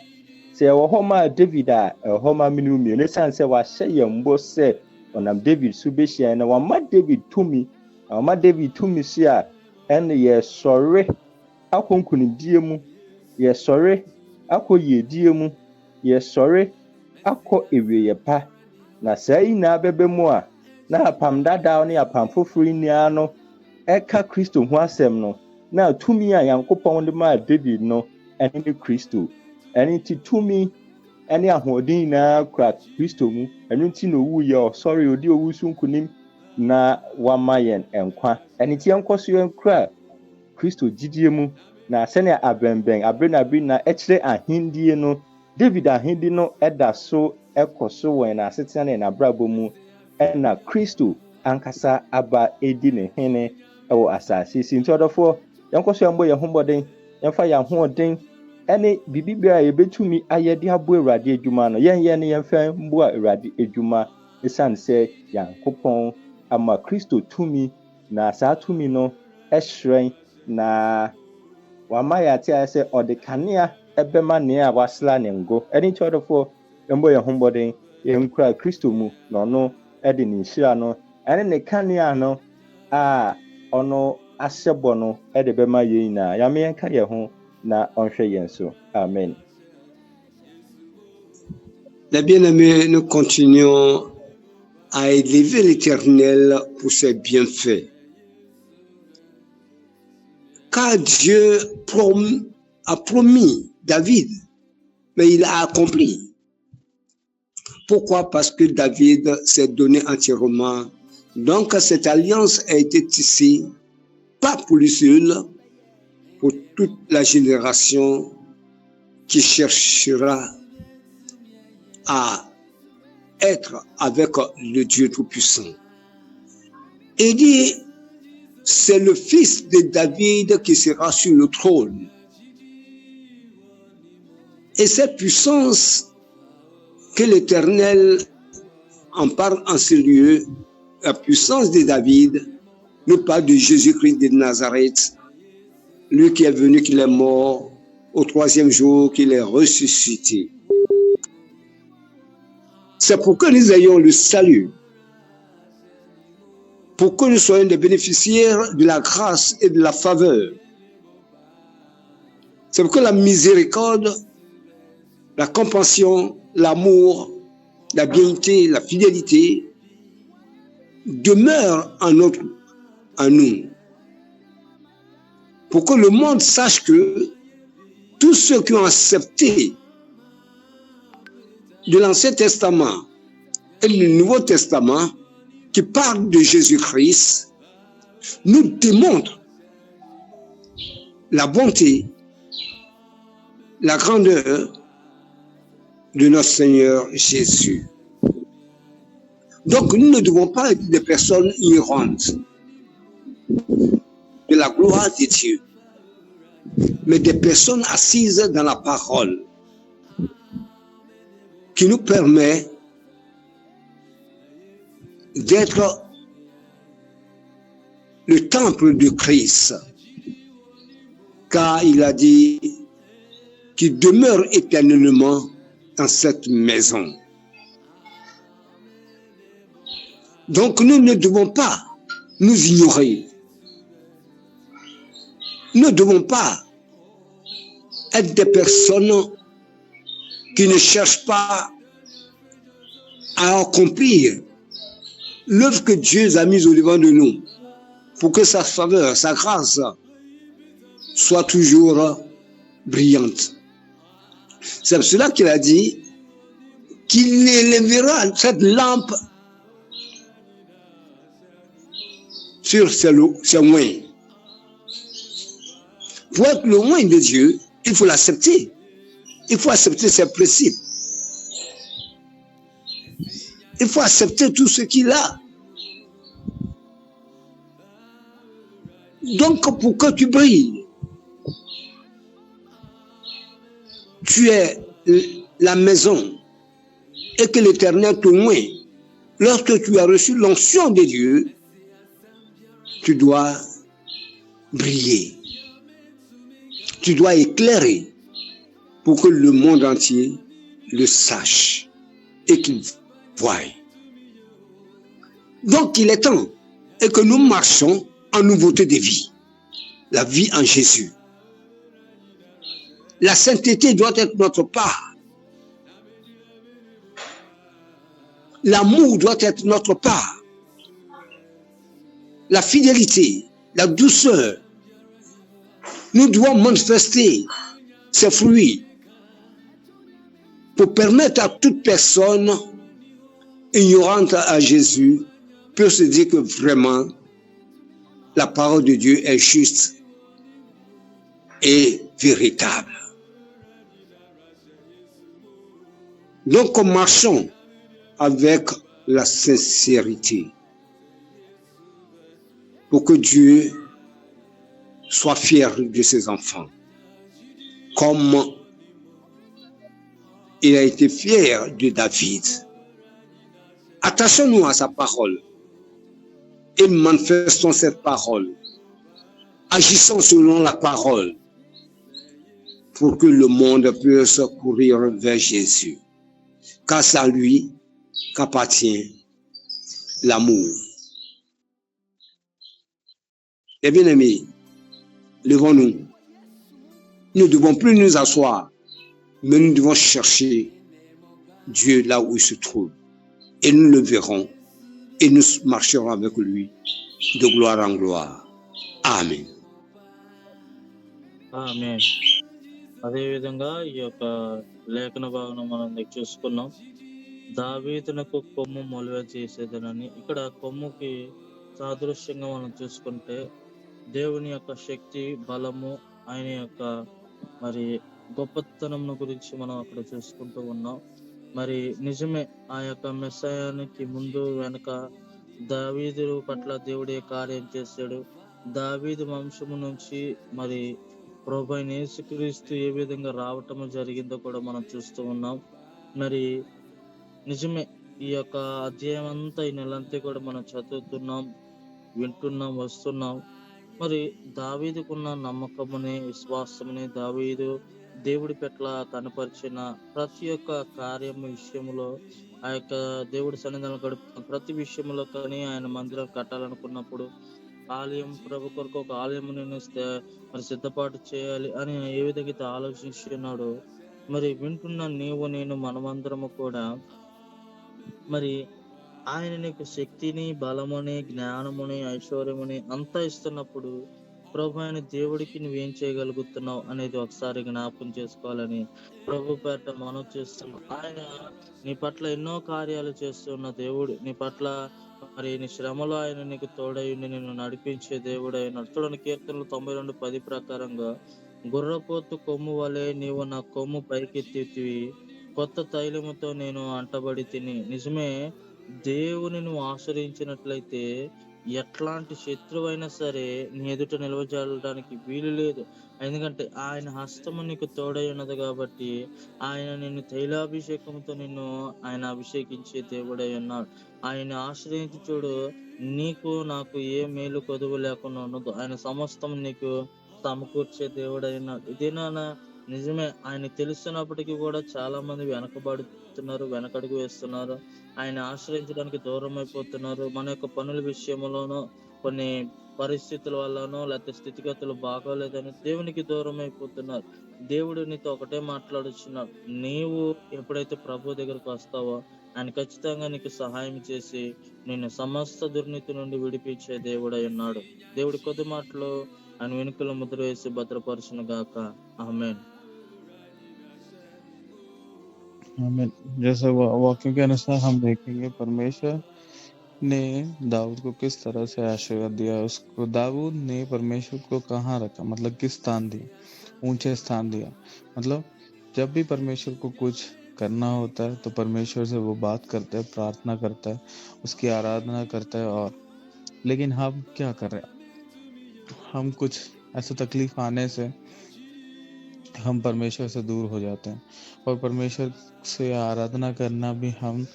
Sɛ ɛwɔ hɔ ma David a ɛwɔ hɔ ma me ne mmienu ɛsiane sɛ wahyɛ yɛn mbɔ sɛ ɔnam David so bɛhyia na wama David tumi so a ɛne yɛsɔre akɔ nkonimdie mu, yɛsɔre akɔ yiedie mu, yɛsɔre akɔ awieyɛ pa. Na saa nyinaa bɛbɛ mu a na apam dadaw ne apam foforɔ nyinaa no ɛka Kristo ho asɛm no na tumi a Nyankopɔn de maa David no ɛne ne Kristo. Ɛno nti tumi ne ahoɔden nyinaa kura Kristo mu. Ɛno nti na owu yɛ ɔsɔre odi owu so nkonim na wama yɛn nkwa. Ɛno nti yɛnkɔ so yɛnkura Kristo gyidie mu na sɛnea abɛnbɛn abere na ɛkyerɛ ahendie no David ahendi no ɛda so ɛkɔ so wɔ yɛn asetena ne n'abrabɔ mu ɛna Kristo ankasa aba edi ne hene ɛwɔ asase si. Nti ɔdɔfoɔ yɛnkɔ so yɛmbɔ yɛn ho mmɔden, yɛmfa yɛn ahoɔden ɛne biribiara a yɛbɛtumi ayɛ de abo Awurade adwuma no yɛnyɛ ne yɛmfa mboa Awurade adwuma ɛsiane sɛ Nyankopɔn ama Kristo tumi na saa tumi no ɛhyerɛn na wama yɛ ate ayɛ sɛ ɔde kanea ɛbɛma nea a wasla ne ngo. Ɛne nti ɔdɔfoɔ yɛmbɔ yɛn ho mmɔden yɛnkura Kristo mu na ɔno ɛde ne nhyira no ɛne ne kanea no a ɔno ahyɛ bɔ no ɛde bɛma yɛn nyinaa. Nyame yɛnka yɛn ho na ɔnhwɛ yɛn so. Amen. Les bien-aimés, nous continuons à élever l'Éternel pour ses bienfaits. Car Dieu a promis David, mais il a accompli. Pourquoi? Parce que David s'est donné entièrement. Donc cette alliance a été tissée, pas pour lui seul, pour toute la génération qui cherchera à être avec le Dieu Tout-Puissant. Et dit, c'est le fils de David qui sera sur le trône. Et cette puissance que l'Éternel en parle en ce lieu, la puissance de David, nous parle de Jésus-Christ de Nazareth, lui qui est venu, qu'il est mort, au 3e jour, qu'il est ressuscité. C'est pour que nous ayons le salut, pour que nous soyons des bénéficiaires de la grâce et de la faveur. C'est pour que la miséricorde, la compassion, l'amour, la bienité, la fidélité demeurent en nous. Pour que le monde sache que tous ceux qui ont accepté de l'Ancien Testament et du Nouveau Testament qui parlent de Jésus-Christ nous démontrent la bonté, la grandeur de notre Seigneur Jésus. Donc nous ne devons pas être des personnes ignorantes de la gloire de Dieu, mais des personnes assises dans la parole qui nous permet d'être le temple de Christ, car il a dit qu'il demeure éternellement dans cette maison. Donc nous ne devons pas nous ignorer. Nous ne devons pas être des personnes qui ne cherchent pas à accomplir l'œuvre que Dieu a mise au devant de nous pour que sa faveur, sa grâce soit toujours brillante. C'est pour cela qu'il a dit qu'il élèvera cette lampe sur ses moyens. Pour être le moyen de Dieu, il faut l'accepter. Il faut accepter ses principes. Il faut accepter tout ce qu'il a. Donc, pour que tu brilles, tu es la maison et que l'Éternel te oint. Lorsque tu as reçu l'onction de Dieu, tu dois briller. Tu dois éclairer pour que le monde entier le sache et qu'il voie. Donc, il est temps et que nous marchons en nouveauté de vie. La vie en Jésus. La sainteté doit être notre part. L'amour doit être notre part. La fidélité, la douceur. Nous devons manifester ces fruits pour permettre à toute personne ignorante à Jésus peut se dire que vraiment la parole de Dieu est juste et véritable. Donc, marchons avec la sincérité pour que Dieu soit fier de ses enfants, comme il a été fier de David. Attachons-nous à sa parole et manifestons cette parole. Agissons selon la parole pour que le monde puisse courir vers Jésus. Car c'est à lui qu'appartient l'amour. Et bien aimés, levons-nous. Nous ne devons plus nous asseoir, mais nous devons chercher Dieu là où il se trouve. Et nous le verrons et nous marcherons avec lui de gloire en gloire. Amen. ఆమేన్. అదేవిధంగా ఈ యొక్క లేఖన భాగం మనం చూసుకున్నాం. దావీదునకు కొమ్ము మొలవ చేసేదనని. ఇక్కడ కొమ్ముకి సాదృశ్యంగా మనం చూసుకుంటే దేవుని యొక్క శక్తి, బలము, ఆయన యొక్క మరి గొప్పతనం గురించి మనం అక్కడ చూసుకుంటూ ఉన్నాం. మరి నిజమే, ఆ యొక్క మెస్సయానికి ముందు వెనక దావీదు పట్ల దేవుడే కార్యం చేశాడు. దావీదు వంశము నుంచి మరి ప్రభువైన యేసుక్రీస్తు ఏ విధంగా రావటం జరిగిందో కూడా మనం చూస్తూ ఉన్నాం. మరి నిజమే, ఈ యొక్క అధ్యాయం అంతా ఈ నెలంతా కూడా మనం చదువుతున్నాం, వింటున్నాం, వస్తున్నాం. మరి దావీదుకున్న నమ్మకముని, విశ్వాసముని, దావీదు దేవుడి పట్ల కనపరిచిన ప్రతి ఒక్క కార్యము విషయంలో, ఆ యొక్క దేవుడి సన్నిధానంలో గడుపుతున్న ప్రతి విషయంలో కానీ, ఆయన మందిరం కట్టాలనుకున్నప్పుడు ఆలయం, ప్రభు కొరకు ఒక ఆలయం నేను మరి సిద్ధపాటు చేయాలి అని ఏ విధంగా అయితే ఆలోచించున్నాడో, మరి వింటున్న నీవు నేను మనమందరము కూడా మరి ఆయన నీకు శక్తిని, బలముని, జ్ఞానముని, ఐశ్వర్యముని అంతా ఇస్తున్నప్పుడు ప్రభు అయిన దేవుడికి నువ్వేం చేయగలుగుతున్నావు అనేది ఒకసారి జ్ఞాపకం చేసుకోవాలని ప్రభు పేట మనం చేస్తున్నాం. ఆయన నీ పట్ల ఎన్నో కార్యాలు చేస్తున్న దేవుడు, నీ పట్ల మరి నీ శ్రమలో ఆయన నీకు తోడైండి నిన్ను నడిపించే దేవుడు అయినాడు. చూడండి, కీర్తనలు 92:10 ప్రకారంగా గుర్రపోతు కొమ్ము వలె నీవు నా కొమ్ము పైకెత్తితివి, కొత్త తైలముతో నేను అంటబడి తిని. నిజమే, దేవుని నువ్వు ఆశ్రయించినట్లయితే ఎట్లాంటి శత్రువైనా సరే నీ ఎదుట నిలవజాలడానికి వీలు లేదు. ఎందుకంటే ఆయన హస్తము నీకు తోడై ఉన్నది కాబట్టి ఆయన నిన్ను తైలాభిషేకంతో నిన్ను ఆయన అభిషేకించే దేవుడై ఉన్నాడు. ఆయన ఆశ్రయించి చూడు, నీకు నాకు ఏ మేలు కొదువు లేకుండా ఉన్నదో ఆయన సమస్తం నీకు సమకూర్చే దేవుడై ఉన్నాడు. ఇదేనా నిజమే. ఆయన తెలుస్తున్నప్పటికీ కూడా చాలా మంది వెనకబడుతున్నారు, వెనకడుగు వేస్తున్నారు, ఆయన ఆశ్రయించడానికి దూరం అయిపోతున్నారు. మన యొక్క పనుల విషయంలోనో, కొన్ని పరిస్థితుల వల్లనో, లేకపోతే స్థితిగతులు బాగోలేదని దేవునికి దూరం అయిపోతున్నారు. దేవుడు నీతో ఒకటే మాట్లాడుచున్నాడు. నీవు ఎప్పుడైతే ప్రభు దగ్గరకు వస్తావో ఆయన ఖచ్చితంగా నీకు సహాయం చేసి నిన్ను సమస్త దుర్నీతి నుండి విడిపించే దేవుడై ఉన్నాడు. దేవుడి కొద్ది మాటలు ఆయన వెనుకల ముద్ర వేసి భద్రపరచును గాక. ఆమేన్. आमीन। जैसे वाक्य के अनुसार हम देखेंगे, परमेश्वर ने दाऊद को किस तरह से आशीर्वाद दिया, उसको दाऊद ने परमेश्वर को कहाँ रखा, मतलब किस स्थान दिया, ऊंचे स्थान दिया। मतलब जब भी परमेश्वर को कुछ करना होता है तो परमेश्वर से वो बात करता है, प्रार्थना करता है, उसकी आराधना करता है। और लेकिन हम क्या कर रहे हैं, हम कुछ ऐसा तकलीफ आने से हम परमेश्वर से दूर हो जाते हैं और परमेश्वर से आराधना करना भी हम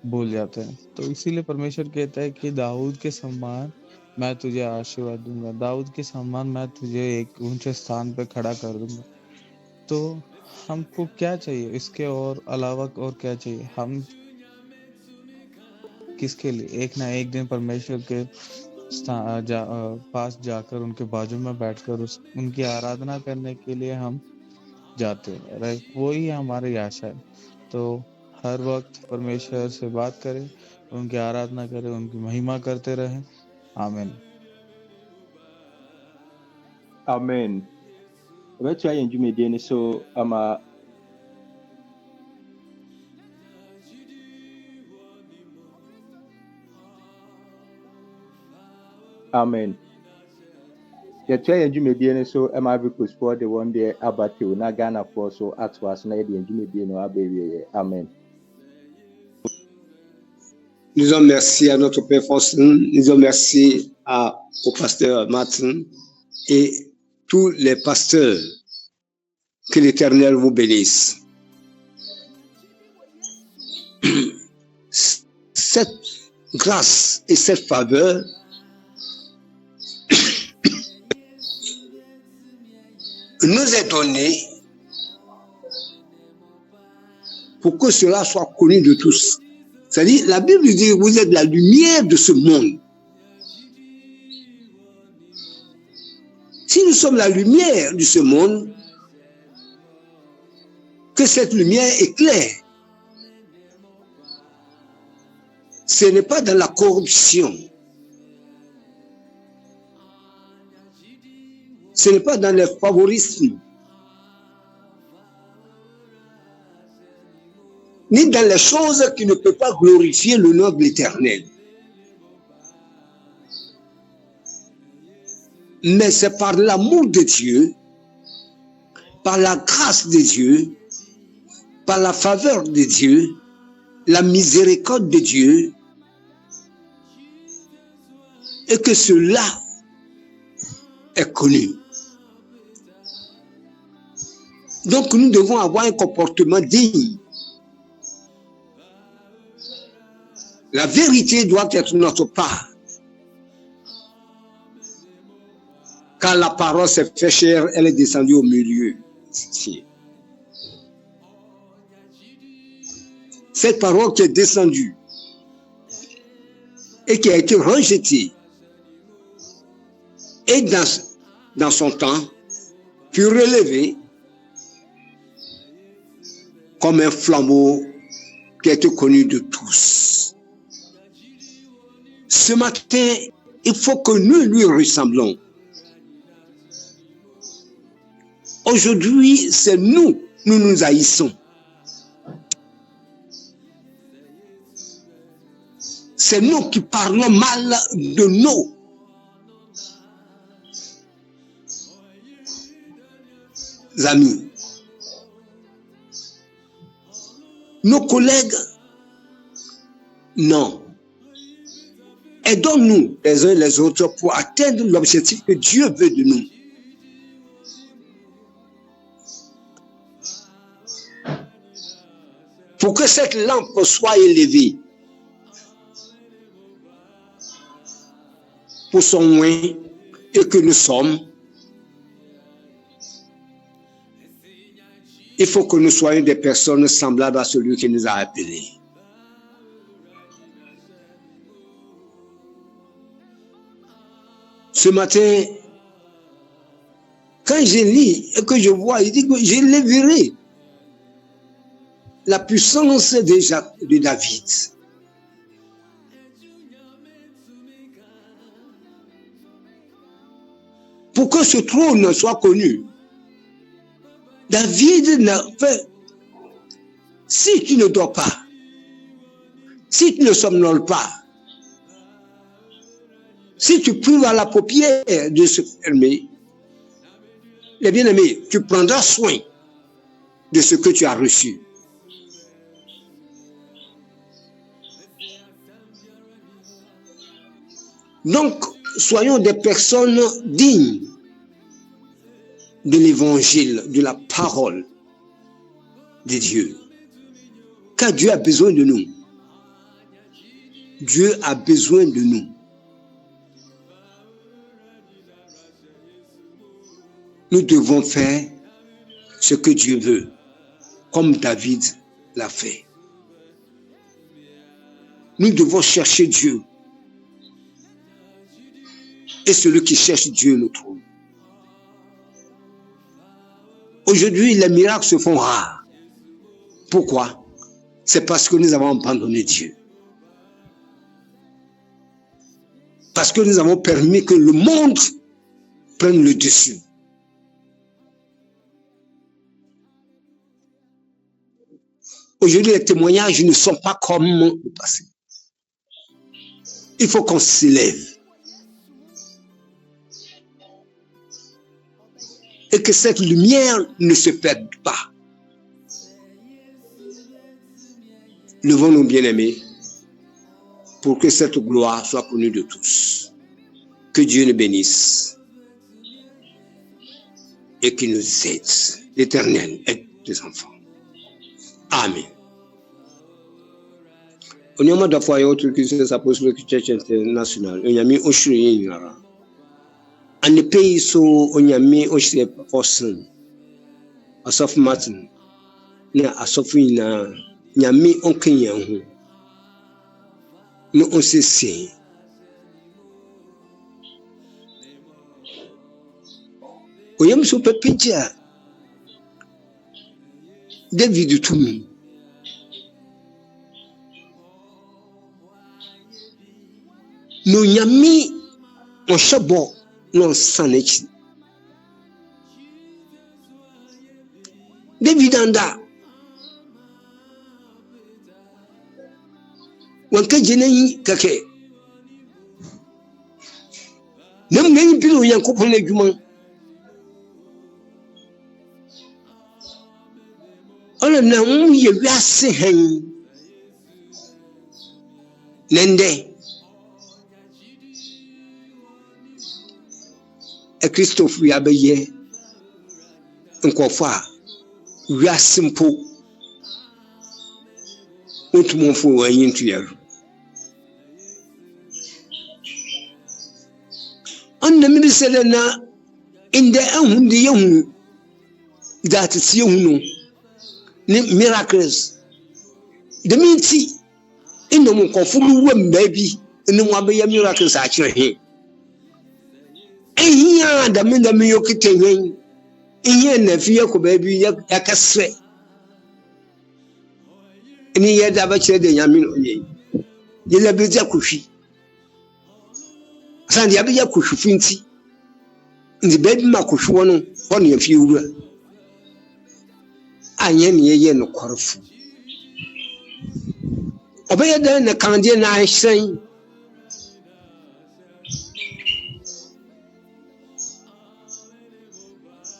भूल जाते हैं। तो इसीलिए परमेश्वर कहता है कि दाऊद के समान मैं तुझे आशीर्वाद दूंगा, दाऊद के समान मैं तुझे एक ऊंचे स्थान पे खड़ा कर दूंगा। तो हमको क्या चाहिए इसके और अलावा, और क्या चाहिए? हम किसके लिए एक ना एक दिन परमेश्वर के पास जाकर उनके बाजू में बैठकर उनकी आराधना करने के लिए हम जाते हैं, राइट? वही हमारी आशा है। तो हर वक्त परमेश्वर से बात करें, उनकी आराधना करें, उनकी महिमा करते रहें। आमीन। Amen. Ɛbɛtoa yɛn dwumadie no so ama Amen. Yɛtoa yɛn dwumadie no so ma Ivory Coastfoɔ de wɔn deɛ aba tew na Ghanafoɔ so atoa so na yɛde yɛn dwumadie no aba awieeɛ. Amen. Disons merci à notre Père Faustin, disons merci au pasteur Martin et tous les pasteurs. Que l'Éternel vous bénisse. Cette grâce et cette faveur nous est donnée pour que cela soit connu de tous. C'est-à-dire, la Bible dit que vous êtes la lumière de ce monde. Si nous sommes la lumière de ce monde, que cette lumière éclaire. Ce n'est pas dans la corruption. Ce n'est pas dans le favorisme. Ni dans les choses qui ne peuvent pas glorifier le nom de l'Éternel. Mais c'est par l'amour de Dieu, par la grâce de Dieu, par la faveur de Dieu, la miséricorde de Dieu, et que cela est connu. Donc nous devons avoir un comportement digne. La vérité doit être notre part. Quand la parole s'est fait chair, elle est descendue au milieu. Cette parole qui est descendue et qui a été rejetée et dans son temps fut relevée comme un flambeau qui a été connu de tous. Ce matin, il faut que nous lui ressemblons. Aujourd'hui, c'est nous nous haïssons. C'est nous qui parlons mal de nos. Amis. Nos collègues, non. Aidons-nous les uns les autres pour atteindre l'objectif que Dieu veut de nous. Pour que cette lampe soit élevée pour son loin et que nous sommes, il faut que nous soyons des personnes semblables à celui qui nous a appelés. Ce matin, quand je lis et que je vois, il dit que je l'ai verrai. La puissance de David. Pour que ce trône soit connu, David n'a fait, si tu ne dors pas, si tu ne somnoles pas, Si tu prives à la paupière de se fermer, les bien-aimés, tu prendras soin de ce que tu as reçu. Donc, soyons des personnes dignes de l'évangile, de la parole de Dieu. Car Dieu a besoin de nous. Dieu a besoin de nous. Nous devons faire ce que Dieu veut, comme David l'a fait. Nous devons chercher Dieu. Et celui qui cherche Dieu le trouve. Aujourd'hui, les miracles se font rares. Pourquoi? C'est parce que nous avons abandonné Dieu. Parce que nous avons permis que le monde prenne le dessus. Aujourd'hui, les témoignages ne sont pas comme le passé. Il faut qu'on s'élève. Et que cette lumière ne se perde pas. Levons-nous, bien-aimés, pour que cette gloire soit connue de tous. Que Dieu nous bénisse et qu'il nous aide. L'Éternel aide les enfants. Amen. On y a d'affaires autres que c'est l'Apostolic Church International. On y a mis au chouï. En le pays so on y a mis au chouï Austin. Asof Martin. Na asofi na nyami on Kenya ho. No on se se. Oyam so pepija. David Tumi. No nyami on shabo no sanechi. David anda. Wanka jene kake. Nam ngani bilo Yankopon adwuma. Ona na mu ye wiase han. Nende. E Christophe ya beye. Nkofa. Wiase mpo. Otumonfo wanyin tuyaru. Onna mi sele na inde ahundi yehu that is yehu ni miracles the minti ino mo kofulu wam baby ni mo abeya miracles a kire he ehia da mi yokitenyen ehia na fiye ko baby ya kasre ni ye da ba kire de nyamin onye ye la beja kufi Sandi abeya kufi nti ndi baby ma kufi wono wono ya fi wura anye ni ye no korfu obeye da na kandie na ahyen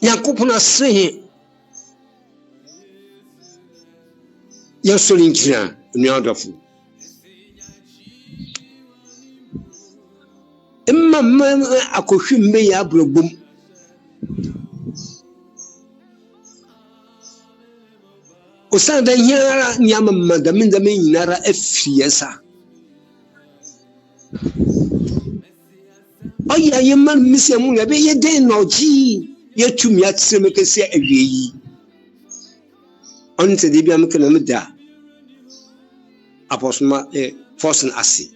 Yankopon asrehe ya solinjina ni adafo Emma akohwe mbe ya abrobom Osanda nyara nyama madame nyara efiesa Oya yeman misiamu ya be yede noji yetumi atseme kese aweyi Onte de bia mekana meda Apostle Forsen asi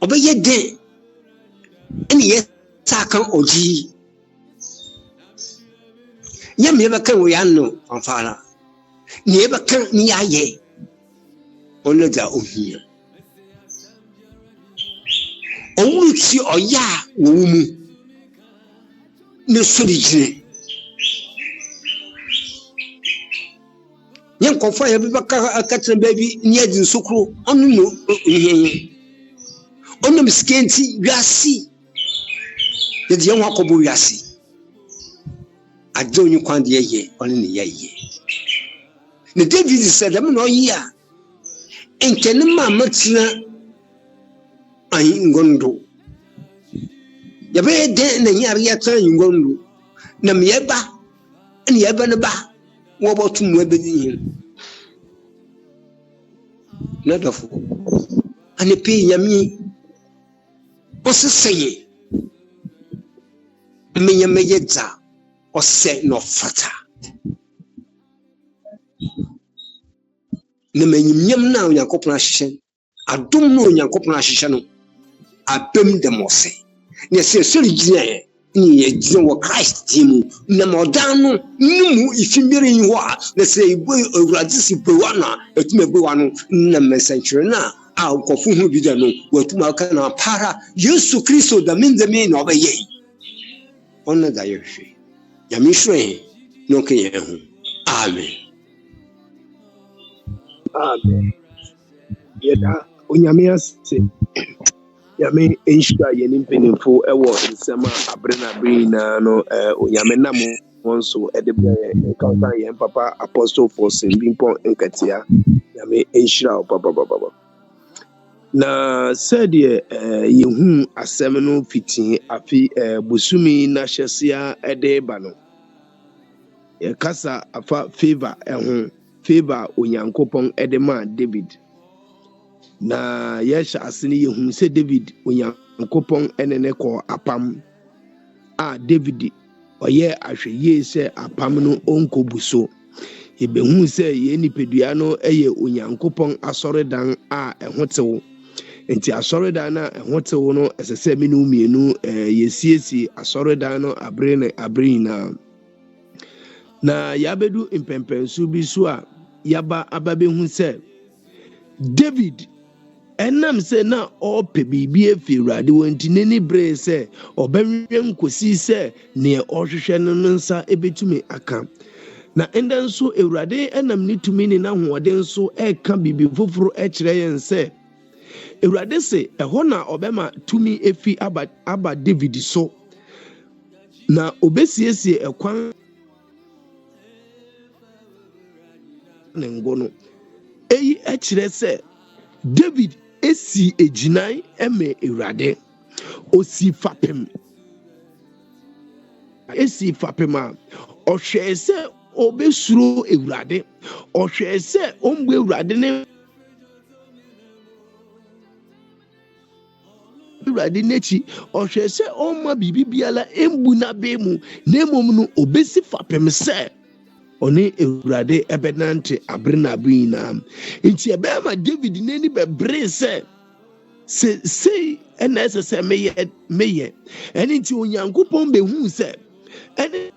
Obeye de eni ye sakan oji Yam yeba kan we anno fanfara ni yeba kan ni yaye onle da ohia Owuchi oya wo mu ne sorijire na nkɔfo a yɛbɛbɛka akatena baabi ne yɛde nsokoro ɔno no ohia ɔnam sika nti wiase yɛde yɛn ho akɔbɔ wiase agye onye kwan de yɛyɛ ɔne ne yɛyɛ na David sɛ dɛm na ɔyɛ a nkɛne ma matena ayi ngondo yɛbɛyɛ dɛn na yɛare yɛtena ayi ngondo na meyɛba ne yɛba ne ba wɔbɔto mu abɛdi yɛn na dɔfo anepɛ nyame ɔsesɛyɛ meyɛ dza ɔsɛ na ɔfata na manyimnyam na Onyankopɔn ahyehyɛ adom na Onyankopɔn ahyehyɛ no abam dɛm ɔsɛ na sɛ gyina ne yɛgyina wɔ Christ din mu na ɔdan no mu ifimbere yi hɔ a na sɛ Awurade si bewa no a ɛtumi bewa no na mɛsɛnkyerɛ no a nkɔfo ho bi da no wɔatumi aka na para Yesu Kristo da mendɛme na ɔbɛyɛ ɔno da yɛhwɛ nyame hyerɛn na ɔka yɛn ho amen amen yɛda onyame ase nyame nhyira yɛne mpanimfo ɛwɔ nsɛm a abere na abere nyinaa no onyame nam wɔn so ɛde bɛ encounter yɛn papa apostle Forson Bimpɔn Nkatia nyame nhyira wo papa na sɛdeɛ yɛhu asɛm no fiti afi busumi na hyɛsia ɛde ba no yɛkasa afa favor ɛho favor Onyankopɔn ɛde ma David na yɛhyɛ ase no yɛhu sɛ David Onyankopɔn ɛne ne kɔ apam a David ɔyɛ ahwɛyie sɛ apam no ɔnkɔbu so yɛbɛhu sɛ yɛn nipadua no ɛyɛ Onyankopɔn asɔredan a ɛho tew nti asɔredan no a ɛho tew no ɛsɛ sɛ me ne mmienu yɛsiesie asɔredan no abere nyinaa na yɛabɛdu mpɛmpɛnso bi so a yɛaba abɛbɛhu sɛ David ɛnam sɛ na ɔpɛ biribi afi Awurade wɔ nti n'ani beree sɛ ɔbɛwɛn nkɔsi sɛ nea ɔhwehwɛ no nsa ɛbɛtumi aka na ɛnda nso Awurade ɛnam ne tumi ne n'ahoɔden nso ɛka biribi foforɔ ɛkyerɛ yɛn sɛ Awurade sɛ ɛhɔ na ɔbɛma tumi efi aba David so na obesiesie ɛkwan ne ngo no eyi ɛkyerɛ sɛ David esi eginan ɛmɛ Awurade osi fapem a ɔhwɛ sɛ obesuro Awurade ɔhwɛ sɛ ɔmbu Awurade ne Awurade n'ekyi ɔhwɛ sɛ ɔmma biribi biara embu n'abɛn mu na emom no obesi fapem sɛ ɔne Awurade ɛbɛnante abere na abere nyinaa nti ɛbɛma David n'ani bɛbere sɛ sei ɛna ɛsɛ sɛ meyɛ ɛne nti Onyankopɔn bɛhu sɛ ɛne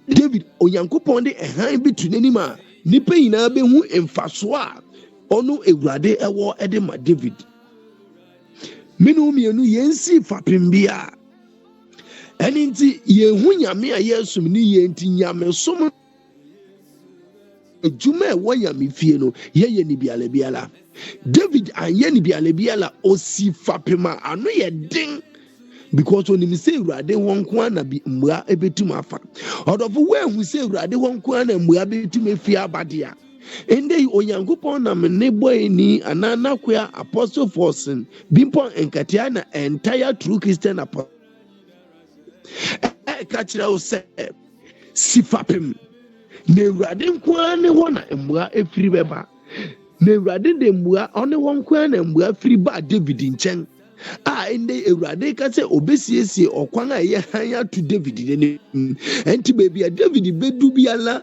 David Onyankopɔn de ɛhan bi to n'anim a nipa nyinaa bɛhu mfasoɔ a ɔno Awurade ɛwɔ ɛde ma David menu mmienu yɛnsi fapem bia ɛne nti yɛhu nyame a yɛsom ne yɛn nti nyame som adwuma ɛwɔ nyame fie no yɛyɛ ne biala David anyɛ ne biala osi fapem a ano yɛ den because onim sɛ Awurade hɔ nko na bi mmua ɛbɛtum afa ɔdɔfo wɔahu sɛ Awurade hɔ nko na mmua bɛtum afi abadea ende Onyankopɔn nam ne boyni anana kwa apostle Forson Bimpɔn Nkatia na entire true Christian apostle ka kyerɛ wo sɛ sifapem na Awurade nko ne hɔ na mmua efiri bɛba na Awurade de mmua ɔne hɔ nko na mmua firi ba David nkyɛn a ende Awurade ka sɛ obesiesie ɔkwan a ɛyɛ han ato David ne enti baby a David bedu biala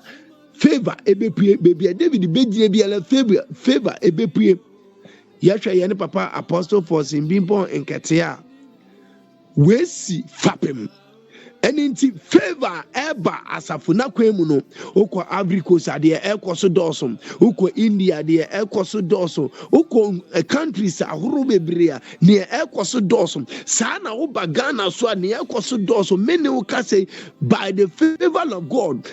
favor ebepue baby a David begyina biala favor ebepue yɛhwɛ yɛne papa apostle Forson Bimpɔn Nkatia wesi fapem ɛne nti favor ɛba asafo na kwan mu no wokɔ Ivory Coast adeɛ ɛkɔ so dɔɔso, wokɔ India adeɛ ɛkɔ so dɔɔso, wokɔ countries ahorow bebree a nea ɛkɔ so dɔɔso. Saa na woba Ghana so a nea ɛkɔ so dɔɔso. Mene wo ka sɛ by the favor of God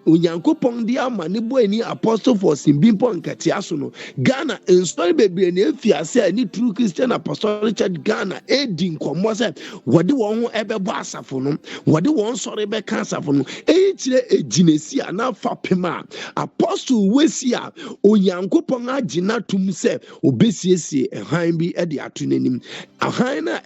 Onyankopɔn de ama ne boani Apostle Faustin Bimpɔ Nketea so no, Ghana nsɔre bebree na efi ase a ne True Christian Apostolic Church Ghana edi nkɔmmɔ sɛ wɔde wɔn ho ɛbɛbɔ asafo no, wɔde wɔn sɔre bɛka asafo no. Eyi kyerɛ egyinesi a n'afa pem a Apostle wesi a Onyankopɔn agyina tum sɛ obesiesie ɛhan bi ɛde ato n'anim. Ahan na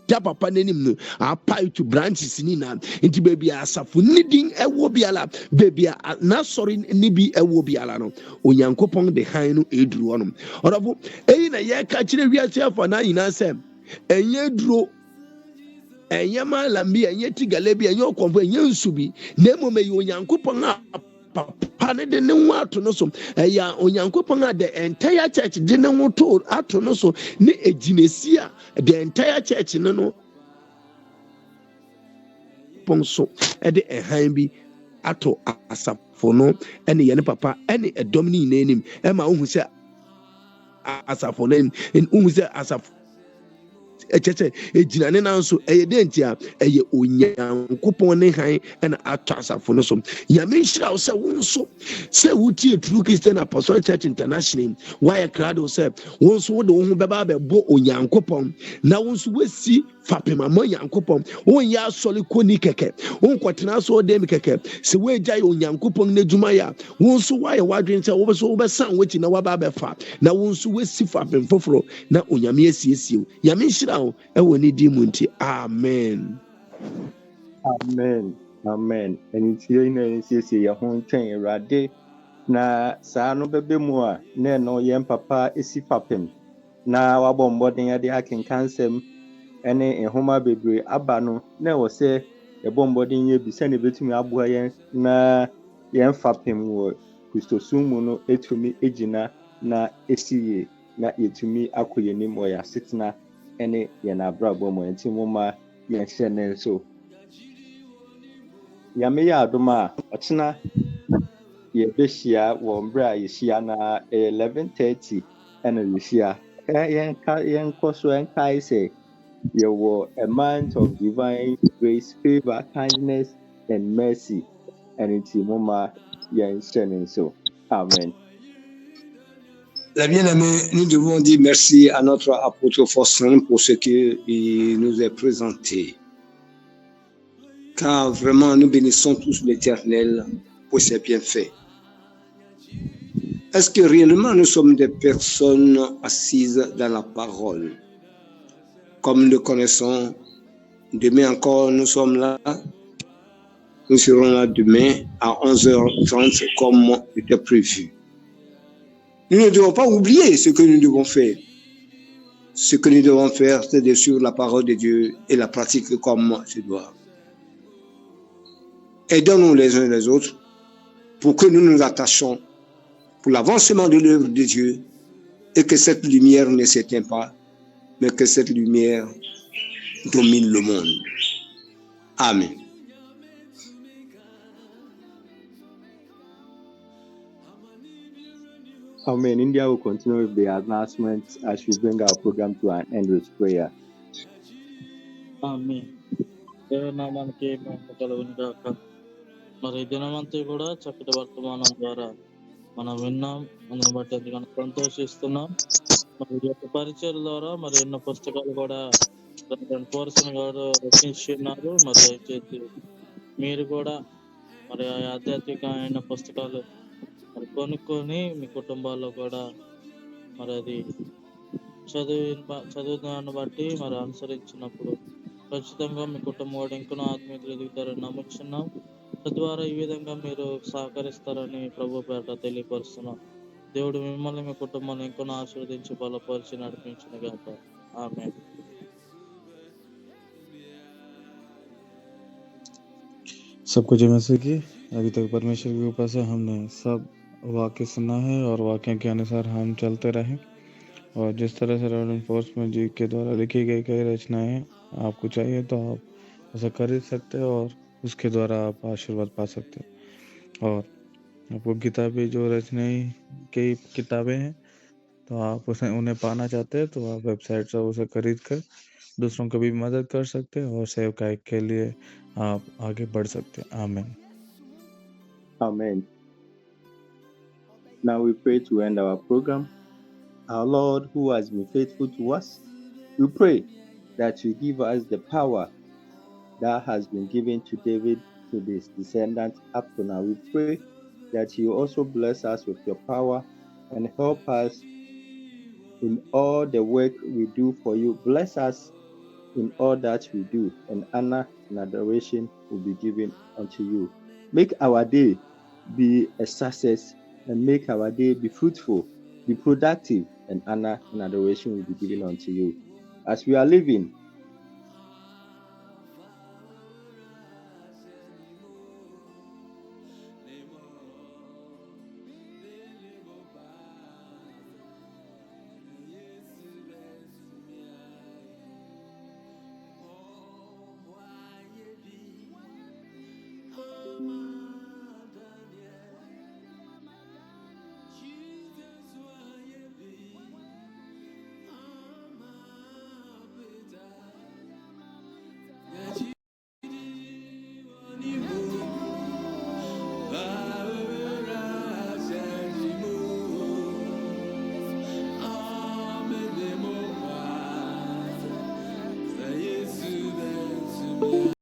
da papa n'anim no apai to branches ni na nti baby asafo nidin ɛwɔ biala baby na sorry ni bi ɛwɔ biala no Onyankopɔn de han no eduru ɔnom ɔrɔfo eyi na yɛ ka kyerɛ wiase afa na nyina sɛ ɛnyɛ duro ɛnyɛ malambi ɛnyɛ tigale bi ɛnyɛ ɔkɔmfo ɛnyɛ nsu bi na mmom ɛyɛ Onyankopɔn a papa ne de ne ho ato no so ɛyɛ Onyankopɔn a the entire church de ne ho to ato no so ne egyinesi a the entire church no pon so ɛde ɛhan bi ato asafo no ɛne yɛne papa ɛne ɛdɔm ne nyinaa anim ɛma wohu sɛ asafo no wohu sɛ asafo ɛkyɛ egyina ne nan so ɛyɛ dɛ nti a ɛyɛ Onyankopɔn ne han ɛna ato asafo no so. Nyame nhyira wo sɛ wo nso sɛ wotie True Christian Apostolic Church International wayɛ krado sɛ wo nso wode wo ho bɛba bɛbɔ Onyankopɔn na wo nso wasi fapem ama Onyankopɔn wonyɛ asɔre kɔni kɛkɛ wonkɔtena so ɔdɛ mi kɛkɛ sɛ woagya yɛ Onyankopɔn n'adwuma yɛ a wo nso wayɛ wadwen sɛ wobɛsan w'akyi na waba bɛfa na wo nso wasi fapem foforɔ na Onyame asiesie wo. Nyame nhyira wo ɛwɔ ne din mu nti amen. Amen. Amen. And it's here in the your home train, Rade. Na saa no bebe mu a na no yɛn papa esi fapem na wabɔ mbɔden ade akenkan nsɛm ɛne nhoma bebree aba no na ɛwɔ sɛ ɛbɔ mbɔden yɛ bi sɛ ne betumi aboa yɛn na yɛn fapem wɔ Kristosum mu no etumi egyina na esi yie na yɛtumi akɔ yɛn nim wɔ yɛasetena ɛne yɛn abrabɔ mu nti moma yɛn hyɛ ne nso yame yɛ adom a ɔkyena yɛbɛhyia wɔ mbrɛ a yɛhyia na 11:30 ɛna yɛhyia yɛnkɔ so ɛnkae sɛ yɛwɔ a month of divine grace, favor, kindness and mercy ɛne nti moma yɛn hyɛ ne nso. Amen. La bien-aimée, nous devons dire merci à notre apôtre Faustin pour ce qu'il nous a présenté. Car vraiment, nous bénissons tous l'Éternel pour ses bienfaits. Est-ce que réellement nous sommes des personnes assises dans la parole? Comme nous le connaissons, demain encore, nous sommes là. Nous serons là demain à 11h30 comme était prévu. Nous ne devons pas oublier ce que nous devons faire. Ce que nous devons faire, c'est de suivre la parole de Dieu et la pratiquer comme se doit. Aidons-nous les uns les autres pour que nous nous attachions pour l'avancement de l'œuvre de Dieu et que cette lumière ne s'éteint pas, mais que cette lumière domine le monde. Amen. Amen. India will continue with the announcements as we bring our program to an end with prayer. ఆమేన్. దేవుని నామానికి మహిమ కలుగును గాక. మరి ఈ దినమంతా కూడా చక్కటి వర్తమానం ద్వారా మనం విన్నాం. అందుని బట్టి ఎంతగానో సంతోషిస్తున్నాం. మరి ఈ యొక్క పరిచయం ద్వారా మరి ఎన్నో పుస్తకాలు కూడా పోర్సన్ గారు రచించి ఉన్నారు. మరి దయచేసి మీరు కూడా మరి ఆ ఆధ్యాత్మికమైన పుస్తకాలు మరి కొనుక్కొని మీ కుటుంబాల్లో కూడా మరి అది చదువుదాన్ని బట్టి మరి అనుసరించినప్పుడు ఖచ్చితంగా మీ కుటుంబం కూడా ఇంకా ఆత్మీయతలు ఎదుగుతారని నమ్ముచున్నాం. తద్వారా ఈ విధంగా మీరు సహకరిస్తారని ప్రభు పేట తెలియపరుస్తున్నాం. దేవుడు మిమ్మల్ని మీ కుటుంబాన్ని ఇంకా ఆశీర్వదించి బలపరిచి నడిపించిన గాక. ఆమేన్. सबको जय मसीह की। अभी तक परमेश्वर की कृपा से हमने सब वाक्य सुना है और वाक्यों के अनुसार हम चलते रहें और जिस तरह से रेवरेंड फोर्समैन जी के द्वारा लिखी गई कई रचनाएं आपको चाहिए तो आप उसे खरीद सकते हैं और उसके द्वारा आप आशीर्वाद पा सकते हैं। और आपको किताबें जो रचना की किताबें हैं तो आप उन्हें पाना चाहते हैं तो आप वेबसाइट से उसे खरीद कर दूसरों की भी मदद कर सकते हैं और सेवकाई के लिए आप आगे बढ़ सकते हैं। आमीन। Amen. Now we pray to end our program. Our Lord, who has been faithful to us, we pray that you give us the power that has been given to David, to his descendants up to now. We pray that you also bless us with your power and help us in all the work we do for you. Bless us in all that we do, and honor and adoration will be given unto you. Make our day be a success, and make our day be fruitful, be productive, and honor and adoration will be given unto you. As we are living,